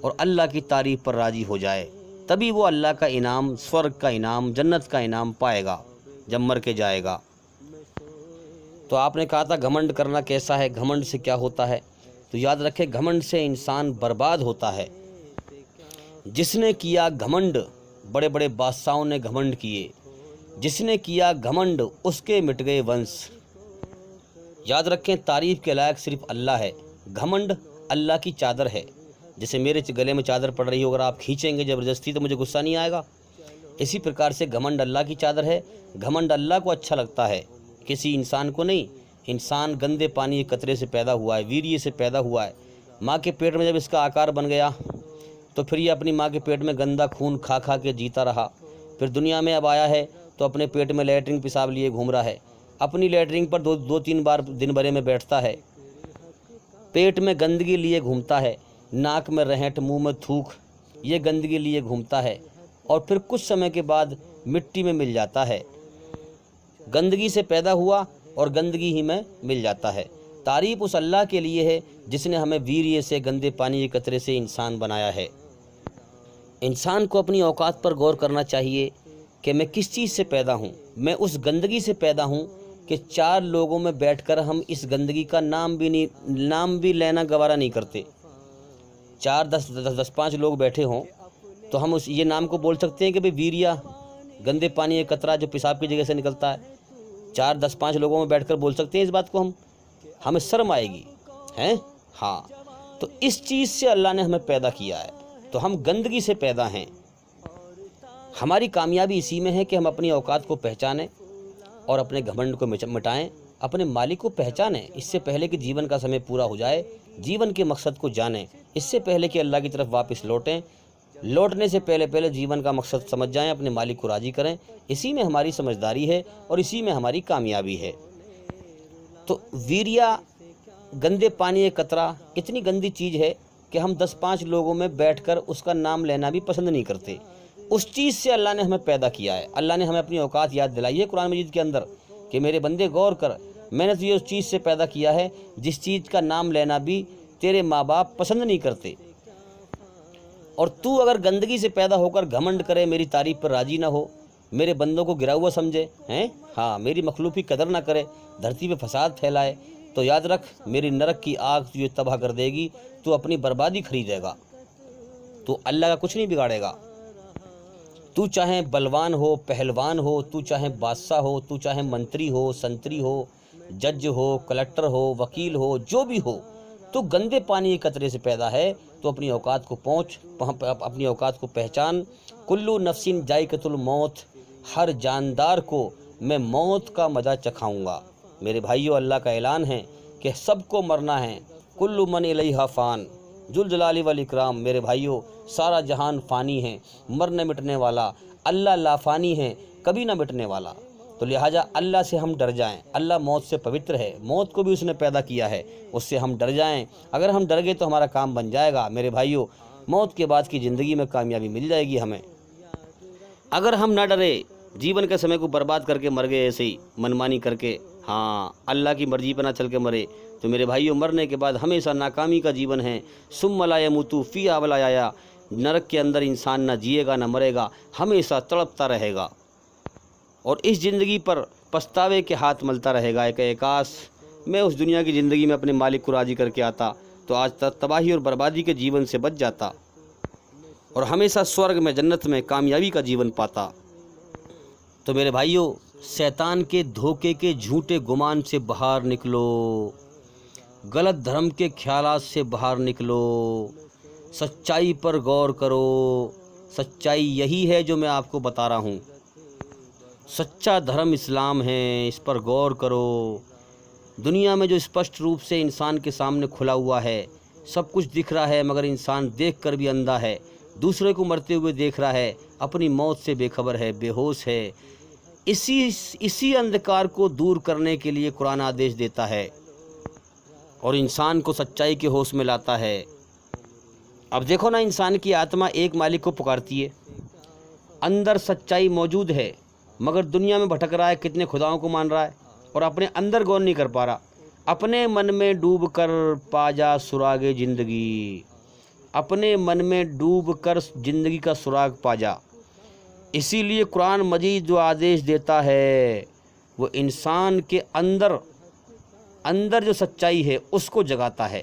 اور اللہ کی تعریف پر راضی ہو جائے، تبھی وہ اللہ کا انعام، سورگ کا انعام، جنت کا انعام پائے گا جب مر کے جائے گا۔ تو آپ نے کہا تھا گھمنڈ کرنا کیسا ہے، گھمنڈ سے کیا ہوتا ہے؟ تو یاد رکھے گھمنڈ سے انسان برباد ہوتا ہے۔ جس نے کیا گھمنڈ، بڑے بڑے بادشاہوں نے گھمنڈ کیے، جس نے کیا گھمنڈ اس کے مٹ گئے ونش۔ یاد رکھیں تعریف کے لائق صرف اللہ ہے، گھمنڈ اللہ کی چادر ہے۔ جیسے میرے گلے میں چادر پڑ رہی ہو، اگر آپ کھینچیں گے زبردستی تو مجھے غصہ نہیں آئے گا، اسی پرکار سے گھمنڈ اللہ کی چادر ہے۔ گھمنڈ اللہ کو اچھا لگتا ہے، کسی انسان کو نہیں۔ انسان گندے پانی کے قطرے سے پیدا ہوا ہے، ویریے سے پیدا ہوا ہے۔ ماں کے پیٹ میں جب اس کا آکار بن گیا تو پھر یہ اپنی ماں کے پیٹ میں گندا خون کھا کھا کے جیتا رہا۔ پھر دنیا میں اب آیا ہے تو اپنے پیٹ میں لیٹرنگ پیشاب لیے گھوم رہا ہے، اپنی لیٹرنگ پر دو تین بار دن بھرے میں بیٹھتا ہے، پیٹ میں گندگی لیے گھومتا ہے، ناک میں رہٹ، منہ میں تھوک، یہ گندگی لیے گھومتا ہے، اور پھر کچھ سمے کے بعد مٹی میں مل جاتا ہے۔ گندگی سے پیدا ہوا اور گندگی ہی میں مل جاتا ہے۔ تعریف اس اللہ کے لیے ہے جس نے ہمیں ویریے سے، گندے پانی کے قطرے سے انسان بنایا ہے۔ انسان کو اپنی اوقات پر غور کرنا چاہیے کہ میں کس چیز سے پیدا ہوں۔ میں اس گندگی سے پیدا ہوں کہ 4 لوگوں میں بیٹھ کر ہم اس گندگی کا نام بھی لینا گوارا نہیں کرتے۔ 10-5 لوگ بیٹھے ہوں تو ہم یہ نام کو بول سکتے ہیں کہ بھئی ویریا، گندے پانی کا قطرہ جو پیشاب کی جگہ سے نکلتا ہے، 4-10-5 لوگوں میں بیٹھ کر بول سکتے ہیں اس بات کو، ہمیں شرم آئے گی ہیں؟ ہاں، تو اس چیز سے اللہ نے ہمیں پیدا کیا ہے، تو ہم گندگی سے پیدا ہیں۔ ہماری کامیابی اسی میں ہے کہ ہم اپنی اوقات کو پہچانیں اور اپنے گھمنڈ کو مٹائیں، اپنے مالک کو پہچانیں اس سے پہلے کہ جیون کا سمے پورا ہو جائے، جیون کے مقصد کو جانیں اس سے پہلے کہ اللہ کی طرف واپس لوٹیں، لوٹنے سے پہلے جیون کا مقصد سمجھ جائیں، اپنے مالک کو راضی کریں، اسی میں ہماری سمجھداری ہے اور اسی میں ہماری کامیابی ہے۔ تو ویریا، گندے پانی کا قطرہ اتنی گندی چیز ہے کہ ہم 10-5 لوگوں میں بیٹھ کر اس کا نام لینا بھی پسند نہیں کرتے۔ اس چیز سے اللہ نے ہمیں پیدا کیا ہے۔ اللہ نے ہمیں اپنی اوقات یاد دلائی ہے قرآن مجید کے اندر کہ میرے بندے غور کر، میں نے تجھے اس چیز سے پیدا کیا ہے جس چیز کا نام لینا بھی تیرے ماں باپ پسند نہیں کرتے، اور تو اگر گندگی سے پیدا ہو کر گھمنڈ کرے، میری تعریف پر راضی نہ ہو، میرے بندوں کو گرا ہوا سمجھے ہیں، ہاں میری مخلوق کی قدر نہ کرے، دھرتی پہ فساد پھیلائے، تو یاد رکھ میری نرک کی آگ تجھے تباہ کر دے گی، تو اپنی بربادی خریدے گا، تو اللہ کا کچھ نہیں بگاڑے گا۔ تو چاہے بلوان ہو، پہلوان ہو، تو چاہے بادشاہ ہو، تو چاہے منتری ہو، سنتری ہو، جج ہو، کلکٹر ہو، وکیل ہو، جو بھی ہو، تو گندے پانی کے قطرے سے پیدا ہے، تو اپنی اوقات کو اپنی اوقات کو پہچان۔ کلو نفسین ذائقۃ الموت، ہر جاندار کو میں موت کا مزہ چکھاؤں گا۔ میرے بھائیو، اللہ کا اعلان ہے کہ سب کو مرنا ہے، کل من الیہا فان، ذوالجلال والاکرام۔ میرے بھائیو، سارا جہان فانی ہے، مرنے مٹنے والا، اللہ لا فانی ہے، کبھی نہ مٹنے والا، تو لہٰذا اللہ سے ہم ڈر جائیں۔ اللہ موت سے پوتر ہے، موت کو بھی اس نے پیدا کیا ہے، اس سے ہم ڈر جائیں۔ اگر ہم ڈر گئے تو ہمارا کام بن جائے گا۔ میرے بھائیو، موت کے بعد کی زندگی میں کامیابی مل جائے گی ہمیں۔ اگر ہم نہ ڈرے، جیون کے سمے کو برباد کر کے مر گئے ایسے ہی منمانی کر کے، ہاں اللہ کی مرضی پہ نہ چل کے مرے، تو میرے بھائیو مرنے کے بعد ہمیشہ ناکامی کا جیون ہے۔ ثم لا یموت فیہا ولا یحیا، نرک کے اندر انسان نہ جیے گا نہ مرے گا، ہمیشہ تڑپتا رہے گا، اور اس زندگی پر پچھتاوے کے ہاتھ ملتا رہے گا کہ کاش میں اس دنیا کی زندگی میں اپنے مالک کو راضی کر کے آتا تو آج تک تباہی اور بربادی کے جیون سے بچ جاتا اور ہمیشہ سورگ میں، جنت میں کامیابی کا جیون پاتا۔ تو میرے بھائیو، شیطان کے دھوکے کے جھوٹے گمان سے باہر نکلو، غلط دھرم کے خیالات سے باہر نکلو، سچائی پر غور کرو۔ سچائی یہی ہے جو میں آپ کو بتا رہا ہوں، سچا دھرم اسلام ہے، اس پر غور کرو۔ دنیا میں جو اسپشٹ روپ سے انسان کے سامنے کھلا ہوا ہے، سب کچھ دکھ رہا ہے، مگر انسان دیکھ کر بھی اندھا ہے، دوسرے کو مرتے ہوئے دیکھ رہا ہے، اپنی موت سے بے خبر ہے، بے ہوش ہے۔ اسی اندھکار کو دور کرنے کے لیے قرآن آدیش دیتا ہے اور انسان کو سچائی کے ہوش میں لاتا ہے۔ اب دیکھو نا، انسان کی آتما ایک مالک کو پکارتی ہے، اندر سچائی موجود ہے، مگر دنیا میں بھٹک رہا ہے، کتنے خداؤں کو مان رہا ہے اور اپنے اندر غور نہیں کر پا رہا۔ اپنے من میں ڈوب کر پا جا سراغ زندگی، اپنے من میں ڈوب کر زندگی کا سراغ پا جا۔ اسی لیے قرآن مجید جو آدیش دیتا ہے وہ انسان کے اندر جو سچائی ہے اس کو جگاتا ہے۔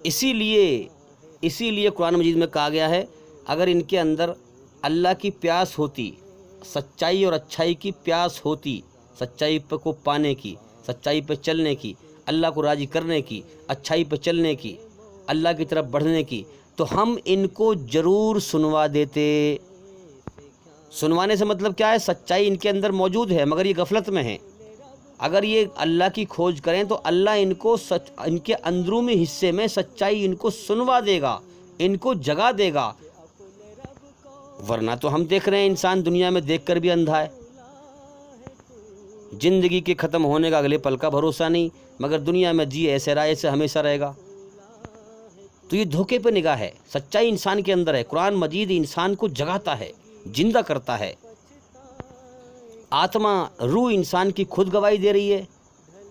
اسی لیے قرآن مجید میں کہا گیا ہے اگر ان کے اندر اللہ کی پیاس ہوتی، سچائی اور اچھائی کی پیاس ہوتی، سچائی کو پانے کی، سچائی پہ چلنے کی، اللہ کو راضی کرنے کی، اچھائی پہ چلنے کی، اللہ کی طرف بڑھنے کی، تو ہم ان کو ضرور سنوا دیتے۔ سنوانے سے مطلب کیا ہے؟ سچائی ان کے اندر موجود ہے مگر یہ غفلت میں ہیں۔ اگر یہ اللہ کی کھوج کریں تو اللہ ان کے اندرونی حصے میں سچائی ان کو سنوا دے گا، ان کو جگا دے گا۔ ورنہ تو ہم دیکھ رہے ہیں انسان دنیا میں دیکھ کر بھی اندھا ہے، زندگی کے ختم ہونے کا اگلے پل کا بھروسہ نہیں، مگر دنیا میں جی ایسے رہا ایسے ہمیشہ رہے گا۔ تو یہ دھوکے پہ نگاہ ہے۔ سچائی انسان کے اندر ہے۔ قرآن مجید انسان کو جگاتا ہے، زندہ کرتا ہے۔ آتما، روح انسان کی خود گواہی دے رہی ہے۔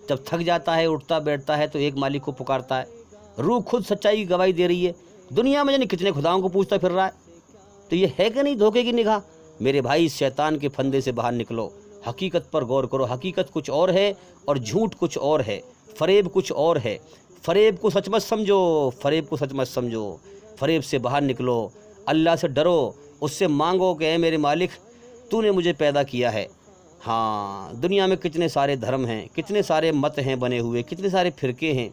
جب تھک جاتا ہے، اٹھتا بیٹھتا ہے تو ایک مالک کو پکارتا ہے۔ روح خود سچائی کی گواہی دے رہی ہے۔ دنیا میں جانے کتنے خداؤں کو پوچھتا پھر رہا ہے۔ تو یہ ہے کہ نہیں دھوکے کی نگاہ؟ میرے بھائی، شیطان کے پھندے سے باہر نکلو، حقیقت پر غور کرو۔ حقیقت کچھ اور ہے اور جھوٹ کچھ اور ہے، فریب کچھ اور ہے۔ فریب کو سچ مت سمجھو، فریب کو سچ مت سمجھو، فریب سے باہر نکلو، اللہ سے ڈرو، اس سے مانگو کہ اے میرے مالک تو نے مجھے پیدا کیا ہے۔ ہاں، دنیا میں کتنے سارے دھرم ہیں، کتنے سارے مت ہیں بنے ہوئے، کتنے سارے فرقے ہیں،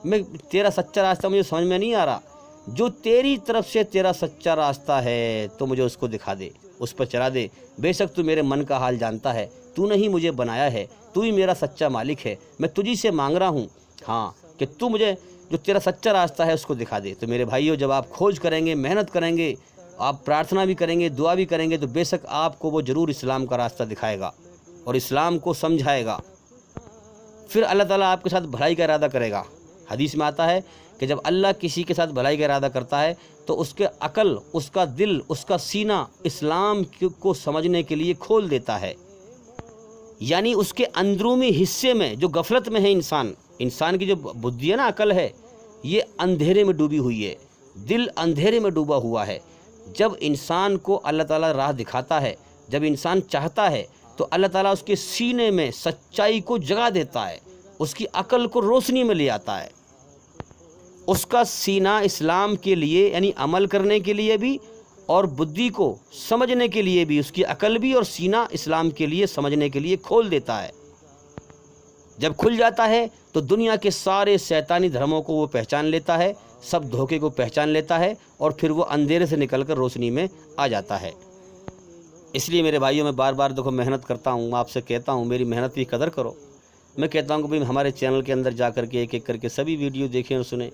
میں تیرا سچا راستہ مجھے سمجھ میں نہیں آ رہا۔ جو تیری طرف سے تیرا سچا راستہ ہے تو مجھے اس کو دکھا دے، اس پر چلا دے۔ بے شک تو میرے من کا حال جانتا ہے، تو نے ہی مجھے بنایا ہے، تو ہی میرا سچا مالک ہے۔ میں تجھی سے مانگ رہا ہوں ہاں کہ تو مجھے جو تیرا سچا راستہ ہے اس کو دکھا دے۔ تو میرے بھائیوں، جب آپ کھوج کریں گے، محنت کریں گے، آپ پرارتھنا بھی کریں گے، دعا بھی کریں گے، تو بے شک آپ کو وہ ضرور اسلام کا راستہ دکھائے گا اور اسلام کو سمجھائے گا۔ پھر اللہ تعالیٰ آپ کے ساتھ بھلائی کا ارادہ کرے گا۔ حدیث میں آتا ہے کہ جب اللہ کسی کے ساتھ بھلائی کا ارادہ کرتا ہے تو اس کے عقل، اس کا دل، اس کا سینہ اسلام کو سمجھنے کے لیے کھول دیتا ہے۔ یعنی اس کے اندرونی حصے میں جو غفلت میں ہے انسان کی جو بدھی ہے نا، عقل ہے، یہ اندھیرے میں ڈوبی ہوئی ہے، دل اندھیرے میں ڈوبا ہوا ہے۔ جب انسان کو اللہ تعالیٰ راہ دکھاتا ہے، جب انسان چاہتا ہے تو اللہ تعالیٰ اس کے سینے میں سچائی کو جگا دیتا ہے، اس کی عقل کو روشنی میں لے آتا ہے۔ اس کا سینہ اسلام کے لیے یعنی عمل کرنے کے لیے بھی اور بدھی کو سمجھنے کے لیے بھی، اس کی عقل بھی اور سینہ اسلام کے لیے سمجھنے کے لیے کھول دیتا ہے۔ جب کھل جاتا ہے تو دنیا کے سارے شیطانی دھرموں کو وہ پہچان لیتا ہے، سب دھوکے کو پہچان لیتا ہے، اور پھر وہ اندھیرے سے نکل کر روشنی میں آ جاتا ہے۔ اس لیے میرے بھائیوں، میں بار بار دیکھو محنت کرتا ہوں، آپ سے کہتا ہوں میری محنت کی قدر کرو۔ میں کہتا ہوں کہ بھئی ہمارے چینل کے اندر جا کر کے ایک ایک کر کے سبھی ویڈیو دیکھیں اور سنیں۔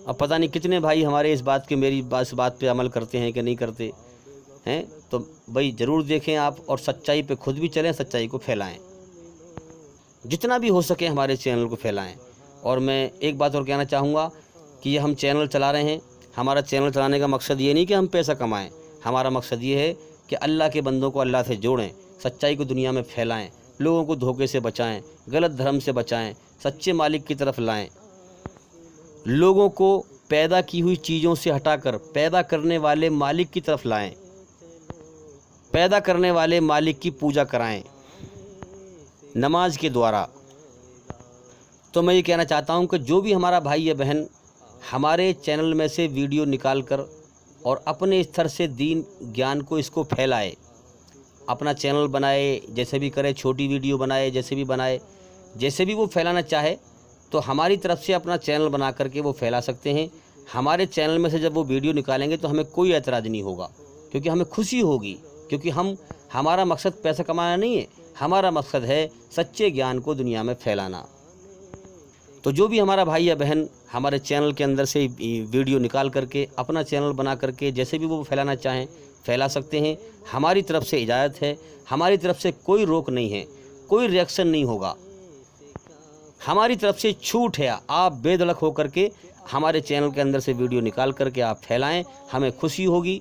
اب پتہ نہیں کتنے بھائی ہمارے اس بات کے میری اس بات پہ عمل کرتے ہیں کہ نہیں کرتے ہیں، تو بھئی ضرور دیکھیں آپ، اور سچائی پہ خود بھی چلیں، سچائی کو پھیلائیں، جتنا بھی ہو سکے ہمارے چینل کو پھیلائیں۔ اور میں ایک بات اور کہنا چاہوں گا کہ یہ ہم چینل چلا رہے ہیں، ہمارا چینل چلانے کا مقصد یہ نہیں کہ ہم پیسہ کمائیں، ہمارا مقصد یہ ہے کہ اللہ کے بندوں کو اللہ سے جوڑیں، سچائی کو دنیا میں پھیلائیں، لوگوں کو دھوکے سے بچائیں، غلط دھرم سے بچائیں، سچے مالک کی طرف لائیں، لوگوں کو پیدا کی ہوئی چیزوں سے ہٹا کر پیدا کرنے والے مالک کی طرف لائیں، پیدا کرنے والے مالک کی پوجا کرائیں نماز کے دوارا۔ تو میں یہ کہنا چاہتا ہوں کہ جو بھی ہمارا بھائی یا بہن ہمارے چینل میں سے ویڈیو نکال کر اور اپنے استر سے دین گیان کو اس کو پھیلائے، اپنا چینل بنائے، جیسے بھی کرے، چھوٹی ویڈیو بنائے، جیسے بھی بنائے، جیسے بھی وہ پھیلانا چاہے، تو ہماری طرف سے اپنا چینل بنا کر کے وہ پھیلا سکتے ہیں۔ ہمارے چینل میں سے جب وہ ویڈیو نکالیں گے تو ہمیں کوئی اعتراض نہیں ہوگا، کیونکہ ہمیں خوشی ہوگی، کیونکہ ہمارا مقصد پیسہ کمانا نہیں ہے، ہمارا مقصد ہے سچے گیان کو دنیا میں پھیلانا۔ تو جو بھی ہمارا بھائی یا بہن ہمارے چینل کے اندر سے ویڈیو نکال کر کے اپنا چینل بنا کر کے جیسے بھی وہ پھیلانا چاہیں پھیلا سکتے ہیں، ہماری طرف سے اجازت ہے، ہماری طرف سے کوئی روک نہیں ہے، کوئی ریئیکشن نہیں ہوگا، ہماری طرف سے چھوٹ ہے۔ آپ بے دھڑک ہو کر کے ہمارے چینل کے اندر سے ویڈیو نکال کر کے آپ پھیلائیں، ہمیں خوشی ہوگی۔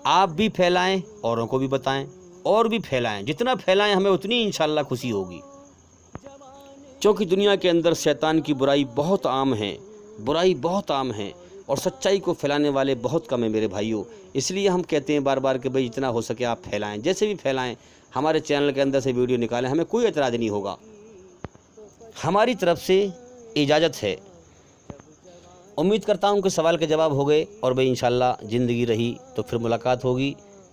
آپ بھی پھیلائیں، اوروں کو بھی بتائیں، اور بھی پھیلائیں، جتنا پھیلائیں ہمیں اتنی انشاءاللہ خوشی ہوگی۔ چونکہ دنیا کے اندر شیطان کی برائی بہت عام ہے، برائی بہت عام ہے اور سچائی کو پھیلانے والے بہت کم ہیں میرے بھائیوں. اس لیے ہم کہتے ہیں بار بار کہ بھئی جتنا ہو سکے آپ پھیلائیں، جیسے بھی پھیلائیں، ہمارے چینل کے اندر سے ویڈیو نکالیں، ہمیں کوئی اعتراض نہیں ہوگا. ہماری طرف سے اجازت ہے. امید کرتا ہوں کہ سوال کے جواب ہو گئے، اور بھئی انشاءاللہ زندگی رہی تو پھر ملاقات ہوگی.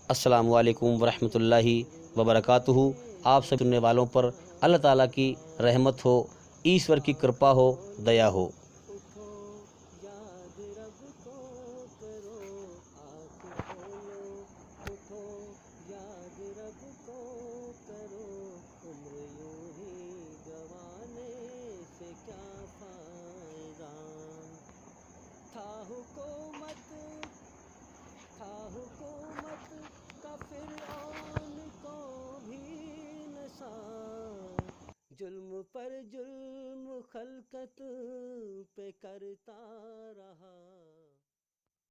السلام علیکم ورحمۃ اللہ وبرکاتہ. آپ سب سننے والوں پر اللہ تعالیٰ کی رحمت ہو، ایشور کی کرپا ہو، دیا ہو. حکومت کا فرعون کو بھی نشا، ظلم پر ظلم خلقت پہ کرتا رہا.